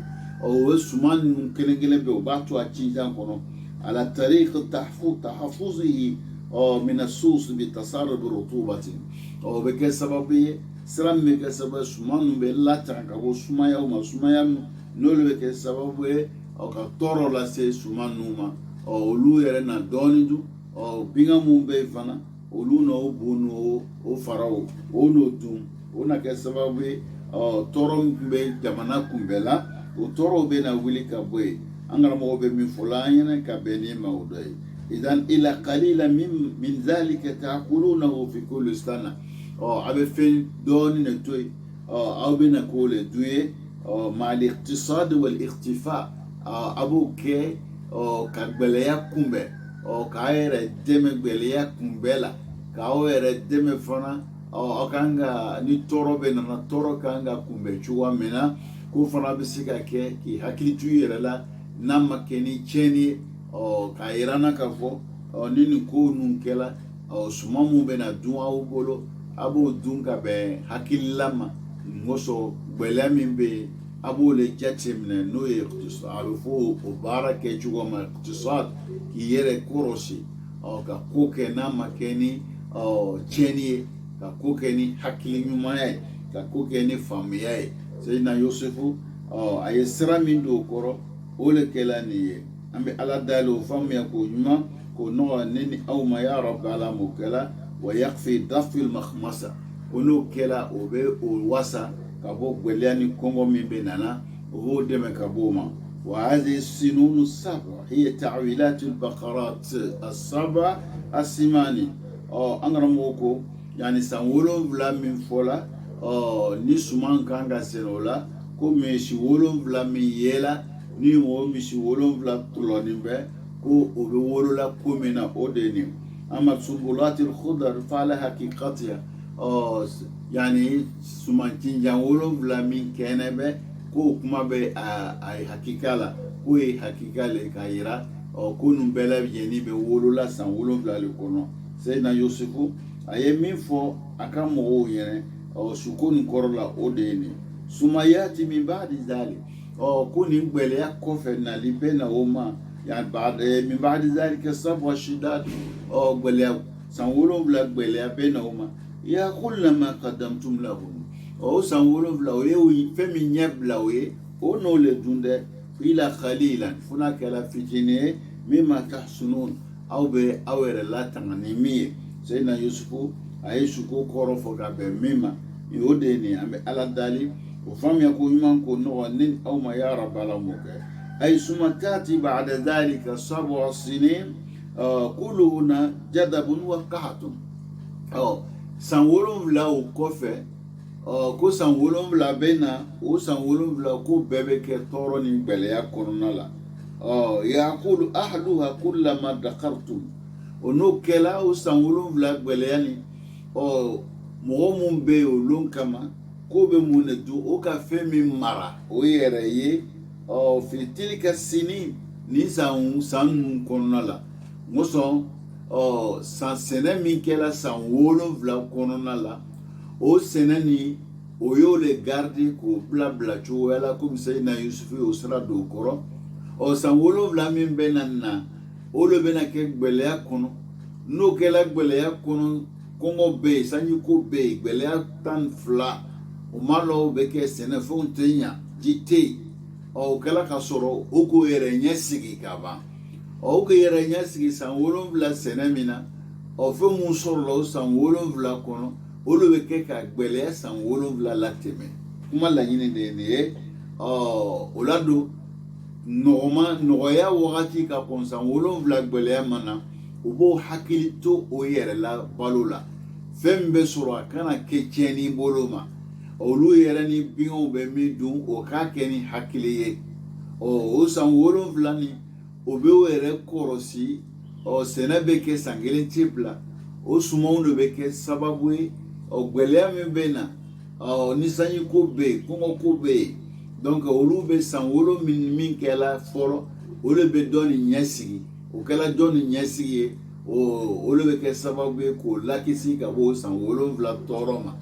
o suman nun kelen be o ba to a cinjan kono ala tariq tahaffuzihi min as-sus bi tasarrub rutubatin o be ke sababu siram be ke sababu suman nun be lata ka bo sumaya o sumaya nolu be ke sababu o ka toro la se suman numa o lu yere na donidu o binga mun be fana olu no bunu o farao o no dum o na ke sababu toro be jamana kumbela o toro be na wili ka boy angara mo be min fulanya ka be ni mawdai idan ila qalila min zalika taqulunahu fi kulli sana abe fe doni na toy aw be na ko le duye ma al-iqtisad wal ikhtifa abu ke ka gbeleya kumbe ka yɛrɛ dɛmɛ gbɛlɛya kunbɛla ka o yɛrɛ dɛmɛ fana aw kan ka ni tɔɔrɔ bɛ nana tɔɔrɔ kan ka kunbɛ cogoya min na ko fana bɛ se ka kɛ k'i hakili to i yɛrɛ la n'a ma kɛ ni tiɲɛni ye k'a yira n na k'a fɔ ni nin ko ninnu kɛla suma min bɛ na dun aw bolo a b'o dun ka bɛn hakilila ma mɔsɔn gbɛlɛya min bɛ yen a b'o le jateminɛ n'o ye a bɛ fɔ o baara kɛ cogo ma iqtisad k'i yɛrɛ kɔrɔsi ka ko kɛ n'a ma kɛ ni tiɲɛni ye ka ko kɛ ni hakili ɲumanya ye ka ko kɛ ni faamuya ye Seydina Yusufu a ye sira min don o kɔrɔ o le kɛla nin ye an bɛ ala dali o faamuya k'o ɲuman k'o nɔgɔya ne ni aw ma ya Rabbi ala m'o kɛla wa yakfi dafil makhmasa o n'o kɛla o bɛ o wasa ka bɔ gwɛlɛya ni kɔngɔ min bɛ nana o b'o dɛmɛ ka bɔ o ma وهذه السنون السبع هي تعويلات البقرات السبع السماني أنغرموكو يعني سنولو فلا من فولا ni suman kan ka sɛnɛ o la ko misi 7 min yela ni o misi 7 tulɔnin bɛ ko o bɛ wolola ko min na o de ni ama sumbulati khudar fala haqiqatiya yani suman tinjan 7 min kɛnɛ bɛ ko kuma bɛ a hakika la ko ye hakika le ka yira ko nun bɛɛ lajɛlen bɛ wolola san 7 le kɔnɔ Seydina Yusufu a ye min fɔ a ka mɔgɔw ɲɛna suko nin kɔrɔ la o de ye nin sumayati min ba'di zalik ko nin gbɛlɛya kɔfɛ nali bɛ na o ma min ba'di zalika sabwa shidad gbɛlɛya san 7 gbɛlɛya bɛ na o ma yaqulna ma qaddamtum lahum o san 7 o ye fɛn min ɲɛ bila o ye o n'o le dun dɛ ila khalilan funa kɛla fitinin ye mimma tahsunun aw bɛ aw yɛrɛ latanga ni min ye Seydina Yusufu a ye suko kɔrɔ fɔ ka bɛn min ma o de ye nin an bɛ ala dali o faamuya ko ɲuman ko nɔgɔ ni aw ma ya Rabbi ala m'o kɛ ay summa tati ba'da dhalika sab'a sinin kulluhunna jadabun wa qahatun san 7 o kɔfɛ ko san 7 bɛ na o san 7 ko bɛɛ bɛ kɛ tɔɔrɔ ni gbɛlɛya kɔnɔna la yaqulu ahluha kullama dakartum o n'o kɛla o san 7 gbɛlɛya ni mɔgɔ mun bɛ yen olu kama ko bɛ mun de dun o ka fɛn min mara o yɛrɛ ye fitiri ka sini ni san ninnu kɔnɔna la mɔsɔn san sɛnɛ min kɛla san 7 kɔnɔna la o sɛnɛ ni o y'o le garder k'o bila cogoya la komi Seydina Yusufu y'o sira don o kɔrɔ san 7 min bɛ na o le bɛ na kɛ gbɛlɛya kɔnɔ n'o kɛla gbɛlɛya kɔnɔ kɔngɔ bɛ yen sanjiko bɛ yen gbɛlɛya 12 o ma lɔw bɛ kɛ sɛnɛfɛnw tɛ ɲa ji tɛ yen o kɛla ka sɔrɔ o k'o yɛrɛ ɲɛ sigi ka ban o k'o yɛrɛ ɲɛ sigi san 7 sɛnɛ min na fɛn mun sɔrɔla o san 7 kɔnɔ olu bɛ kɛ ka gbɛlɛya san 7 latɛmɛ kuma laɲini de ye nin ye o la don nɔgɔya wagati ka kɔn san 7 gbɛlɛya ma na u b'o hakili to o yɛrɛ la balo la fɛn min bɛ sɔrɔ a kana kɛ tiɲɛni bolo ma olu yɛrɛ ni binw bɛ min dun o k'a kɛ ni hakili ye o san 7 ni o bɛ o yɛrɛ kɔrɔsi sɛnɛ bɛ kɛ san 1 tɛ bila o sumanw de bɛ kɛ sababu ye gbɛlɛya min bɛ na ni sanjiko bɛ yen kɔngɔko bɛ yen donc olu bɛ san 7 min kɛla fɔlɔ o de bɛ dɔ ni ɲɛsigi o kɛla dɔ ni ɲɛsigi ye olu bɛ kɛ sababu ye k'o lakisi ka bɔ o san 7 tɔɔrɔ ma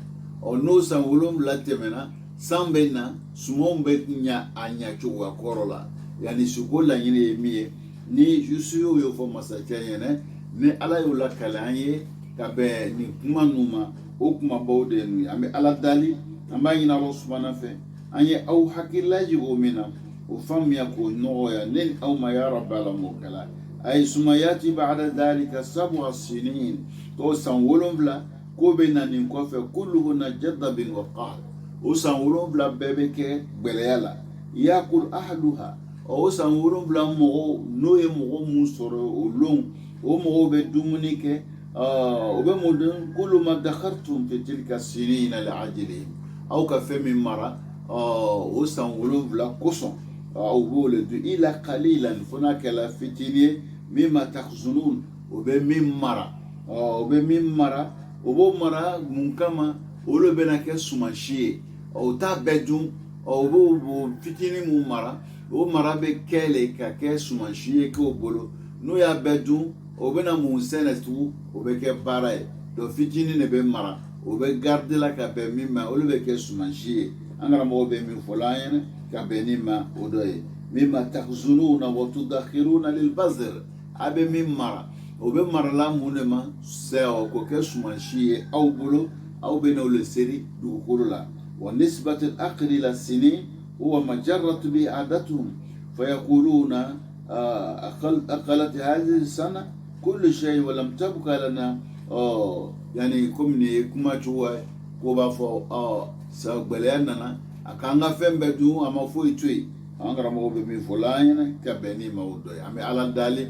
n'o san 7 tɛmɛna san bɛ na sumanw bɛ ɲa a ɲacogoya kɔrɔ la yanni suko laɲini ye min ye ni yusufu y'o fɔ masakɛ ɲɛna ni ala y'o lakale an ye ka bɛn nin kuma ninnu ma o kumabaw de ye ninnu ye an bɛ ala dali an b'a ɲini Alahu subahana fɛ an ye aw hakilila jigin o min na o faamuya k'o nɔgɔya ne ni aw ma ya rabbi ala m'o kɛla a ye sumayati ba'da dhalika 7 sinin o san 7 ko bɛ na nin kɔfɛ kulluhunna jadabin wa qahr o san 7 bɛɛ bɛ kɛ gbɛlɛya la yakul ahluha o san 7 mɔgɔw n'o ye mɔgɔ mun sɔrɔ o lon o mɔgɔw bɛ dumuni kɛ o bɛ mun dun kullu ma dakhartum fi tilka sinina li'ajlihim aw ka fɛn min mara o san 7 kosɔn aw b'o le dun ila qalilan fo n'a kɛla fitinin ye mimma takhzunun o bɛ min mara o b'o mara mun kama olu bɛna kɛ sumansi ye o t'a bɛɛ dun o b'o fitinin mun mara o mara bɛ kɛ le ka kɛ sumansi ye k'o bolo n'o y'a bɛɛ dun o bɛna mun sɛnɛ tugun o bɛ kɛ baara ye donc fitinin de bɛ mara o bɛ garde la ka bɛn min ma olu bɛ kɛ sumansi ye an karamɔgɔ bɛ min fɔ la an ɲɛna ka bɛn nin ma o dɔ ye mimma takhzununa wa tudakhiruna lil bazr a bɛ min mara o bɛ marala mun de ma k'o kɛ sumansi ye aw bolo aw bɛ n'o le seri dugukolo la wa nisbatul aqli la sinin huwa majarratu bi adatuhum fayaquluna aqalat hadhihi sana kullu shay wa lam tabqa lana yani comme ni kuma cogoya ko b'a fɔ sa gbɛlɛya nana a k'an ka fɛn bɛɛ dun a ma foyi to yen an karamɔgɔ bɛ min fɔ la an ɲɛna ka bɛn ni ma o dɔ ye an bɛ ala dali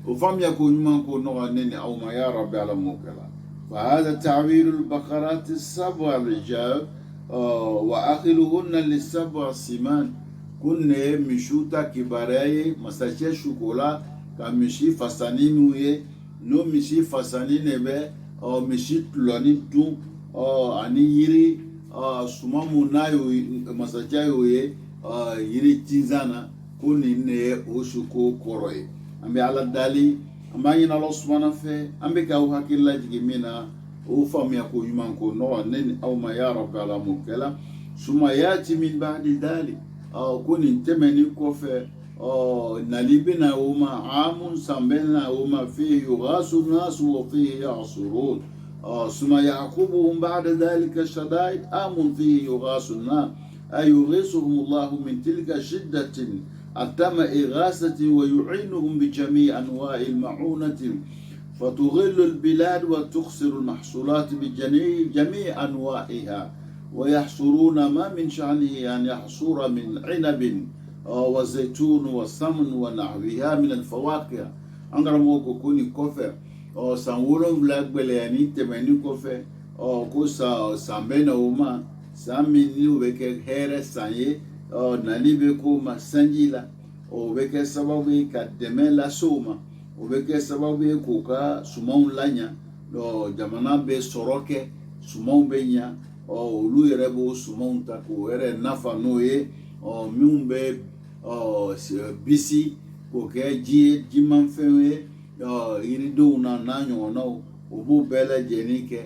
o faamuya ko ɲuman ko nɔgɔ ne ni aw ma ya rabbi ala m'o kɛla فهذا تعويل البقرات السبع الرجال وأخلهن للسبع سمان كن مشوتا كباري مساچه شوكولا كمشي فسانينو ye no misi fasani ne bɛ misi tuloni dun ani yiri suma mun n'a y'o masajan y'o ye yiri tinzan na ko nin ne ye o suko kɔrɔ ye an bɛ ala dali an b'a ɲini Alahu subahana fɛ an bɛ k'aw hakili lajigin min na o faamuya ko ɲuman ko nɔgɔ ne ni aw ma ya rabbi ala m'o kɛla suma yati min ba'di dali ko nin tɛmɛnen kɔfɛ nali bɛna o ma amun san bɛna o ma fihi yughasu nasu wa fihi ya'surun suma yaqubuhum ba'da dhalika shada'id amun fihi yughasu nas ay yughisuhum Allahu min tilka shiddatin أتم إغاثة ويعينهم بجميع أنواع المعونة فتغل البلاد وتخسر المحصولات بجميع أنواعها ويحصرون ما من شأنه أن يحصر من عنب وزيتون وسمن ونحوها من الفواكه أنغرا موكو كوني كوفر سانولون بلاك بلياني تمني كوفر كو سامبنا وما ساميني وبكي هيرة سانيه nali bɛ ko ma sanji la o bɛ kɛ sababu ye ka dɛmɛ lase o ma o bɛ kɛ sababu ye k'o ka sumanw laɲa jamana bɛ sɔrɔ kɛ sumanw bɛ ɲa olu yɛrɛ b'o sumanw ta k'o yɛrɛ nafa n'o ye minnu bɛ bisi k'o kɛ ji ye jimanfɛnw ye yiridenw na n'a ɲɔgɔnnaw o b'o bɛɛ lajɛlen kɛ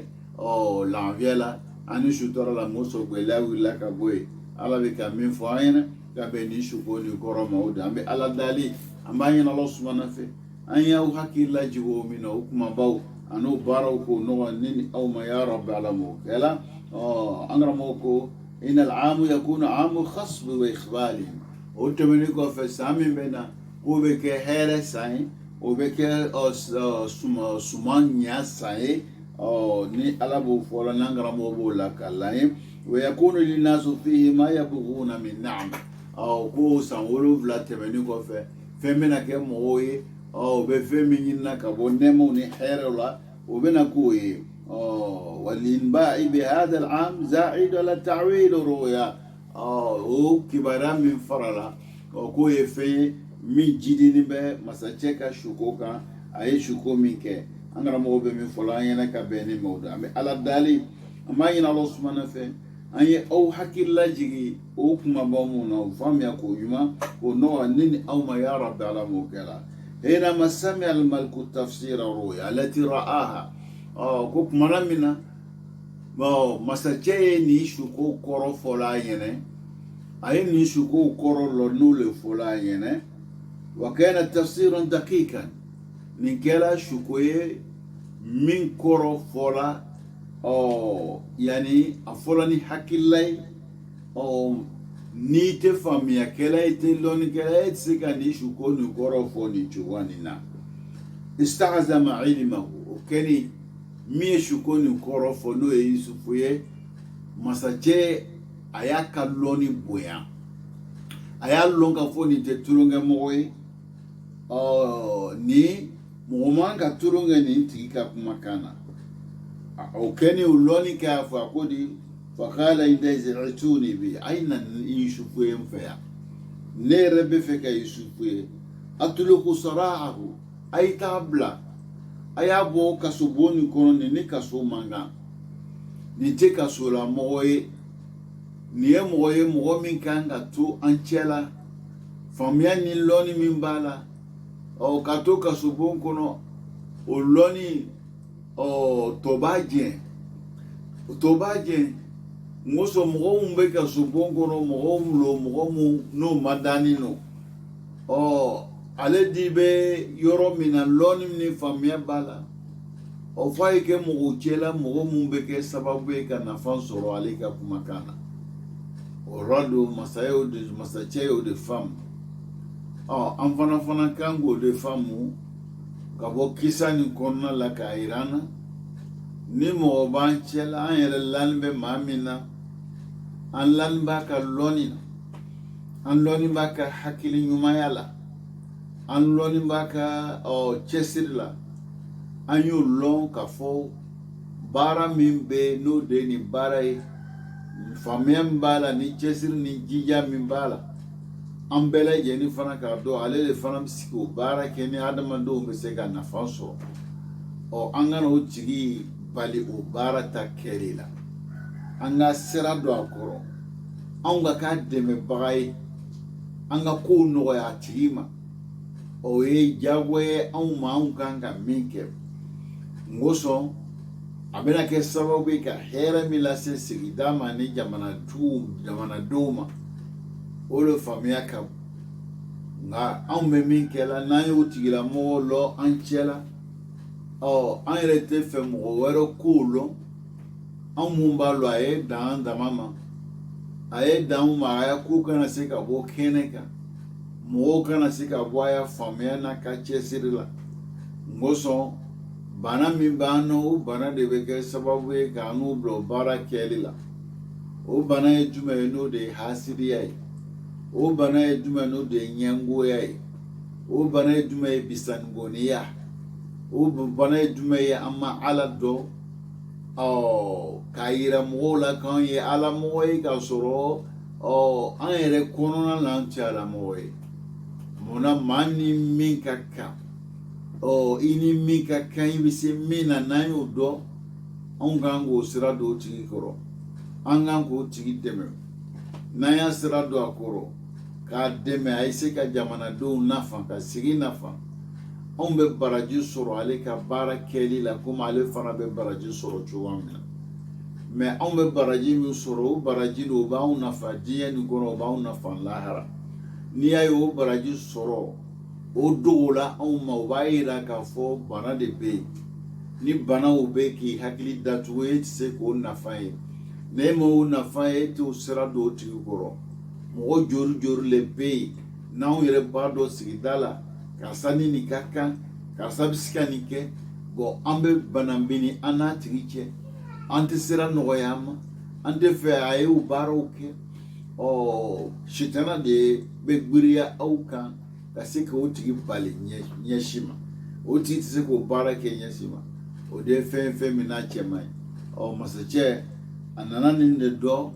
lafiya la ani sutura la mɔsɔn gɛlɛya wulila ka bɔ yen ala bɛ ka min fɔ an ɲɛna ka bɛn ni suko ni kɔrɔ ma o de an bɛ ala dali an b'a ɲini Alahu subahana fɛ an y'aw hakili lajigin o min na o kumabaw a n'o baaraw k'o nɔgɔ ne ni aw ma ya rabbi ala m'o kɛla an karamɔgɔ ko inal aamu yakunu aamu khasbi wa ikhbalihim o tɛmɛnen kɔfɛ san min bɛ na k'o bɛ kɛ hɛrɛ san ye o bɛ kɛ suman ɲa san ye ni ala b'o fɔ la n'an karamɔgɔ b'o la ka layɛ ويكون للناس فيه ما يبغون من نعم ko san 7 tɛmɛnen kɔfɛ fɛn bɛna kɛ mɔgɔw ye u bɛ fɛn min ɲinina ka bɔ nɛɛmaw ni hɛrɛw la o bɛna k'o ye والإنباء بهذا العام زائد على تعويل الرؤيا o kibaruya min farala k'o ye fɛn ye min jidini bɛ masacɛ ka suko kan a ye suko min kɛ an karamɔgɔ bɛ min fɔla an ɲɛna ka bɛn ni maaw da an bɛ ala dali an b'a ɲini Alahu subahana fɛ an ye aw hakili lajigi o kumabaw mun na o faamuya k'o ɲuman k'o nɔgɔ ne ni aw ma ya rabbi ala m'o kɛla حينما سمع الملك تفسير الرؤيا التي رآها كوك مرامنا مسجي نيشوكو كورو فولا ينه أي نيشوكو كورو لنول فولا ينه وكان تفسيرا دقيقا نكلا شكوي من كورو فولا يعني أفولاني حكي الله ni te famia kela ite loni kela ite sika ni shuko ni koro fo ni chuwani na istazama ilmahu keni mi shuko ni koro fo no e yusufuye masaje ayaka loni boya aya longa fo ni te turunga mowe ni mwanga turunga ni tika kumakana keni uloni ka fa kodi فقال إن زعتوني بي أين يشوفوا فيها نير بفك يشوفوا أطلق صراعه أي تابلا أي أبو كسبوني كون نكسو مانغا نتكسو لا موي نيه موي من كانغا تو أنشلا فميا نلوني من بالا أو كاتو كسبون كونو ولوني أو توباجين ngoso mgo mbeka subongo mgo mlo mgo no madani no ale dibe yoro mina loni ni famia bala o fay ke mgo chela mgo mbeke sababu ka nafan soro alika kumakana o rado masacheo de femme enfana kango de femme kabo kisani konna la ka irana ni mo banchela an yele lanbe mamina an lanba ka loni an loni ba ka hakili nyumayala an loni ba ka chesirla an yu lon ka fo bara mimbe no de ni bara famem bala ni chesir ni jija min bala an bela je ni fana ka do ale le fana msiko bara ke ni adama do be se ka na fanso an ga no tigi bali o bara ta kerila an ga sira do akoro an ga ka deme bagai an ga ko no ya tima jagwe an ma an kan ka minke ngoso abena ke sababu ka hera mi la se sigidama ni jamana doma ole famia ka nga an me minke la na yo tigila mo lo an chela an rete fe mo wero kulo an mumba lo aye dan da mama aye dan ma ya ku kana se ka bo keneka mo kana se ka bo ya famia na ka chesirila ngoso bana min bano bana de be sababu e kanu blo bara kelila o bana e juma no de hasidi ai o bana e juma no de nyango ai o bana e juma e bisangoniya o bana e juma e amma ala do kayira mola kan ye ala moy ka soro an yere konona lanti ala moy mona mani min kakka ini mika kan bisi mina na yo do on gango sira do tigi koro an gango tigi deme na ya sira do akoro ka deme ay se ka jamana do nafa ka sigi nafa on be baraji soro ale ka bara keli la kuma ale fana be baraji soro chuwamna me on be baraji mi soro baraji do ba on nafa diye ni goro ba on nafa lahara ni ayo baraji soro o dogola anw ma o b'a yira k'a fɔ bana de bɛ yen ni bana o bɛ k'i hakili datugu e tɛ se k'o nafa ye ne ma o nafa ye e t'o sira don o tigi kɔrɔ mɔgɔ jori le bɛ yen n'anw yɛrɛ b'a dɔn sigida la karisa ni nin ka kan karisa bɛ se ka nin kɛ an bɛ bana bɛ ni an n'a tigi cɛ an tɛ sira nɔgɔya ma an tɛ fɛ a ye o baaraw kɛ sitana de bɛ gbiriya aw kan ka se ka o tigi bali ɲɛsi ma o tigi tɛ se k'o baara kɛ ɲɛsi ma o de ye fɛn min n'a cɛ man ye masacɛ a nana nin de dɔn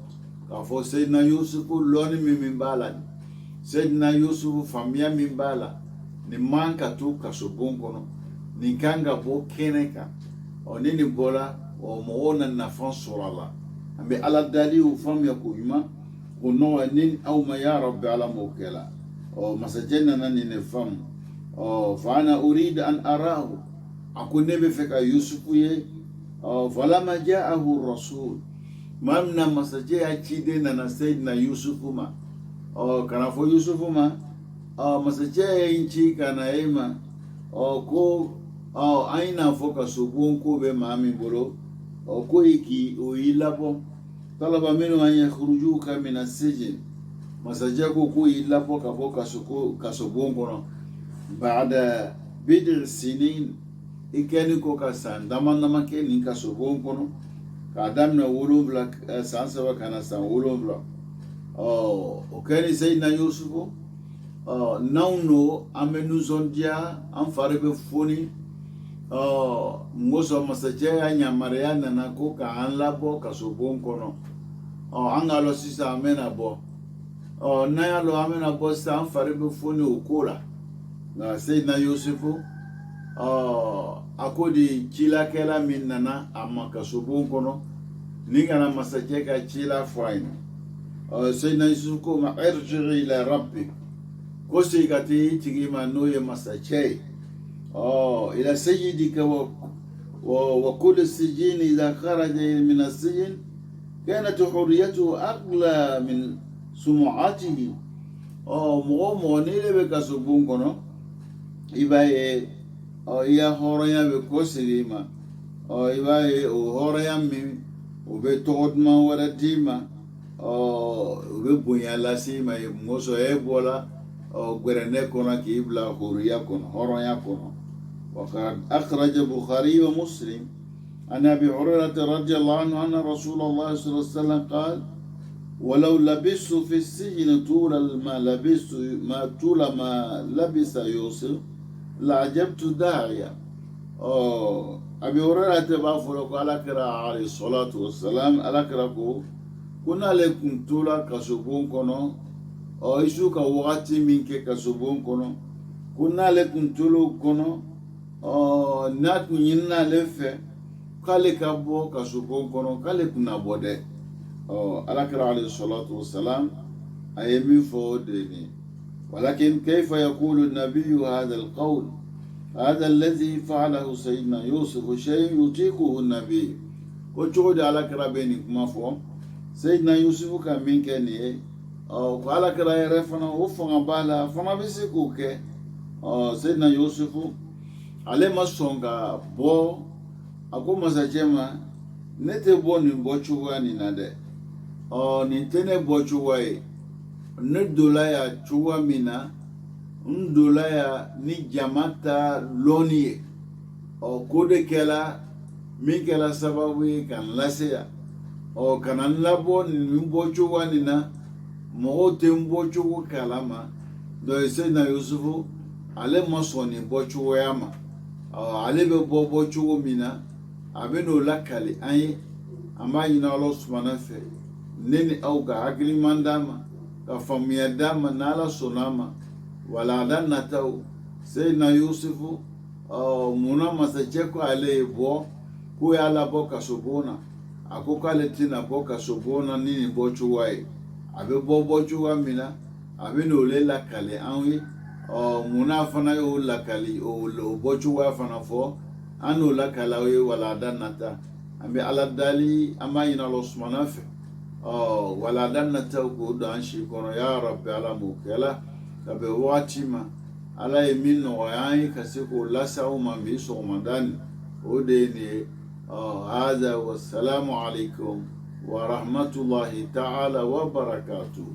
k'a fɔ seyidina yusufu lɔni min b'a la nin seyidina yusufu faamuya min b'a la nin man ka to kasobon kɔnɔ nin kan ka bɔ kɛnɛ kan ni nin bɔra mɔgɔw na nafa sɔrɔ a la an bɛ ala dali o faamuya ko ɲuman ko nɔgɔ ni aw ma ya rabbi ala m'o kɛ la masajɛ nana nin de faamu فأنا أريد أن أراه أكون نبي فيك يوسف فلما جاءه الرسول ما من مسجى أكيدنا سيدنا يوسف ما كان فو يوسف ما مسجى إنشي كان إما كو أين فوق سبون كو بمامي برو كو إكي ويلابو طلب منه أن يخرجوك من السجن مسجى كو يلابو كفوق كسبون كنو بعد بضع سنين ikeni ko ka san dama ke ni ka sobon kono ka damna wolumla san saba kana san wolumla o keni sayna yusufu nauno amenu zondia am farebe foni ngoso masaje anya mariana na ko ka an labo ka sobon kono an alo sisa amena bo na ya lo amena bo san farebe foni okola na sayna yusufu akodi chila kela min nana amma kasobon kono ni kana masake ka chila fain sayna yusuf ko ma irji ila rabbi ko sai ka ti tigi ma noye masake ila sayyidika wa kull sijin idha kharaja min as-sijn kanat hurriyatuhu aghla min sumu'atihi mo ni lebe kasobon kono ibaye iya horoya be kosirima ibaye horoya mi be todma wala dima be bunya lasima moso ebola gwerene kona ki ibla horiya kon horoya kono وقد أخرج البخاري ومسلم عن أبي هريرة رضي الله عنه أن رسول الله صلى الله عليه وسلم قال ولو لبثت في السجن طول ما لبث يوسف لعجبت داعيا أبي هريرة تبافلك على كرا عليه الصلاة والسلام على كراكو كنا لكم تولا كسبون كنو إيشو كوغاتي منك كسبون كنو كنا لكم تولو كنو ناكو ينا لفه kale kabo kasubon kono kale kuna bode على كرا عليه الصلاة والسلام أيمين فودني ولكن كيف يقول النبي هذا القول هذا الذي فعله سيدنا يوسف شيء يطيقه النبي كتشود على كرا بينك ما فهم سيدنا يوسف كان من كنيه على كرا يرفنا وفنا بالا فما بيسكوك سيدنا يوسف على ما سونغا بو أكو مساجما نتبو نبوشوا ننادى نتني بوشوا نdola ya chuwa mina ndola ya ni jamata loni kode kela mikela sababu kan lasea kanan labo ni mbocho wanina mote mbocho kalama do Sayyidina Yusufu ale masoni mbocho yama ale be bocho mina abeno lakali ayi ama ina Allah subhanahu nini au ga agri mandama ka famia dama nala sonama wala danna tau Sayyidina Yusufu muna masacheko ale bo ku ya la boka sobona akoka letina boka sobona nini bochu wai abe bochu wa mina abe no le la kale anwi muna fana yo la kali o bochu wa fana fo anu la kala we wala danna ta ambe ala dali ama ina lo smanafe wala danna ta ko dan shi kono ya rabbi ala mukela kabe watima ala emino wayi kasiko lasa uma biso mandani odeni هذا والسلام عليكم ورحمة الله تعالى وبركاته.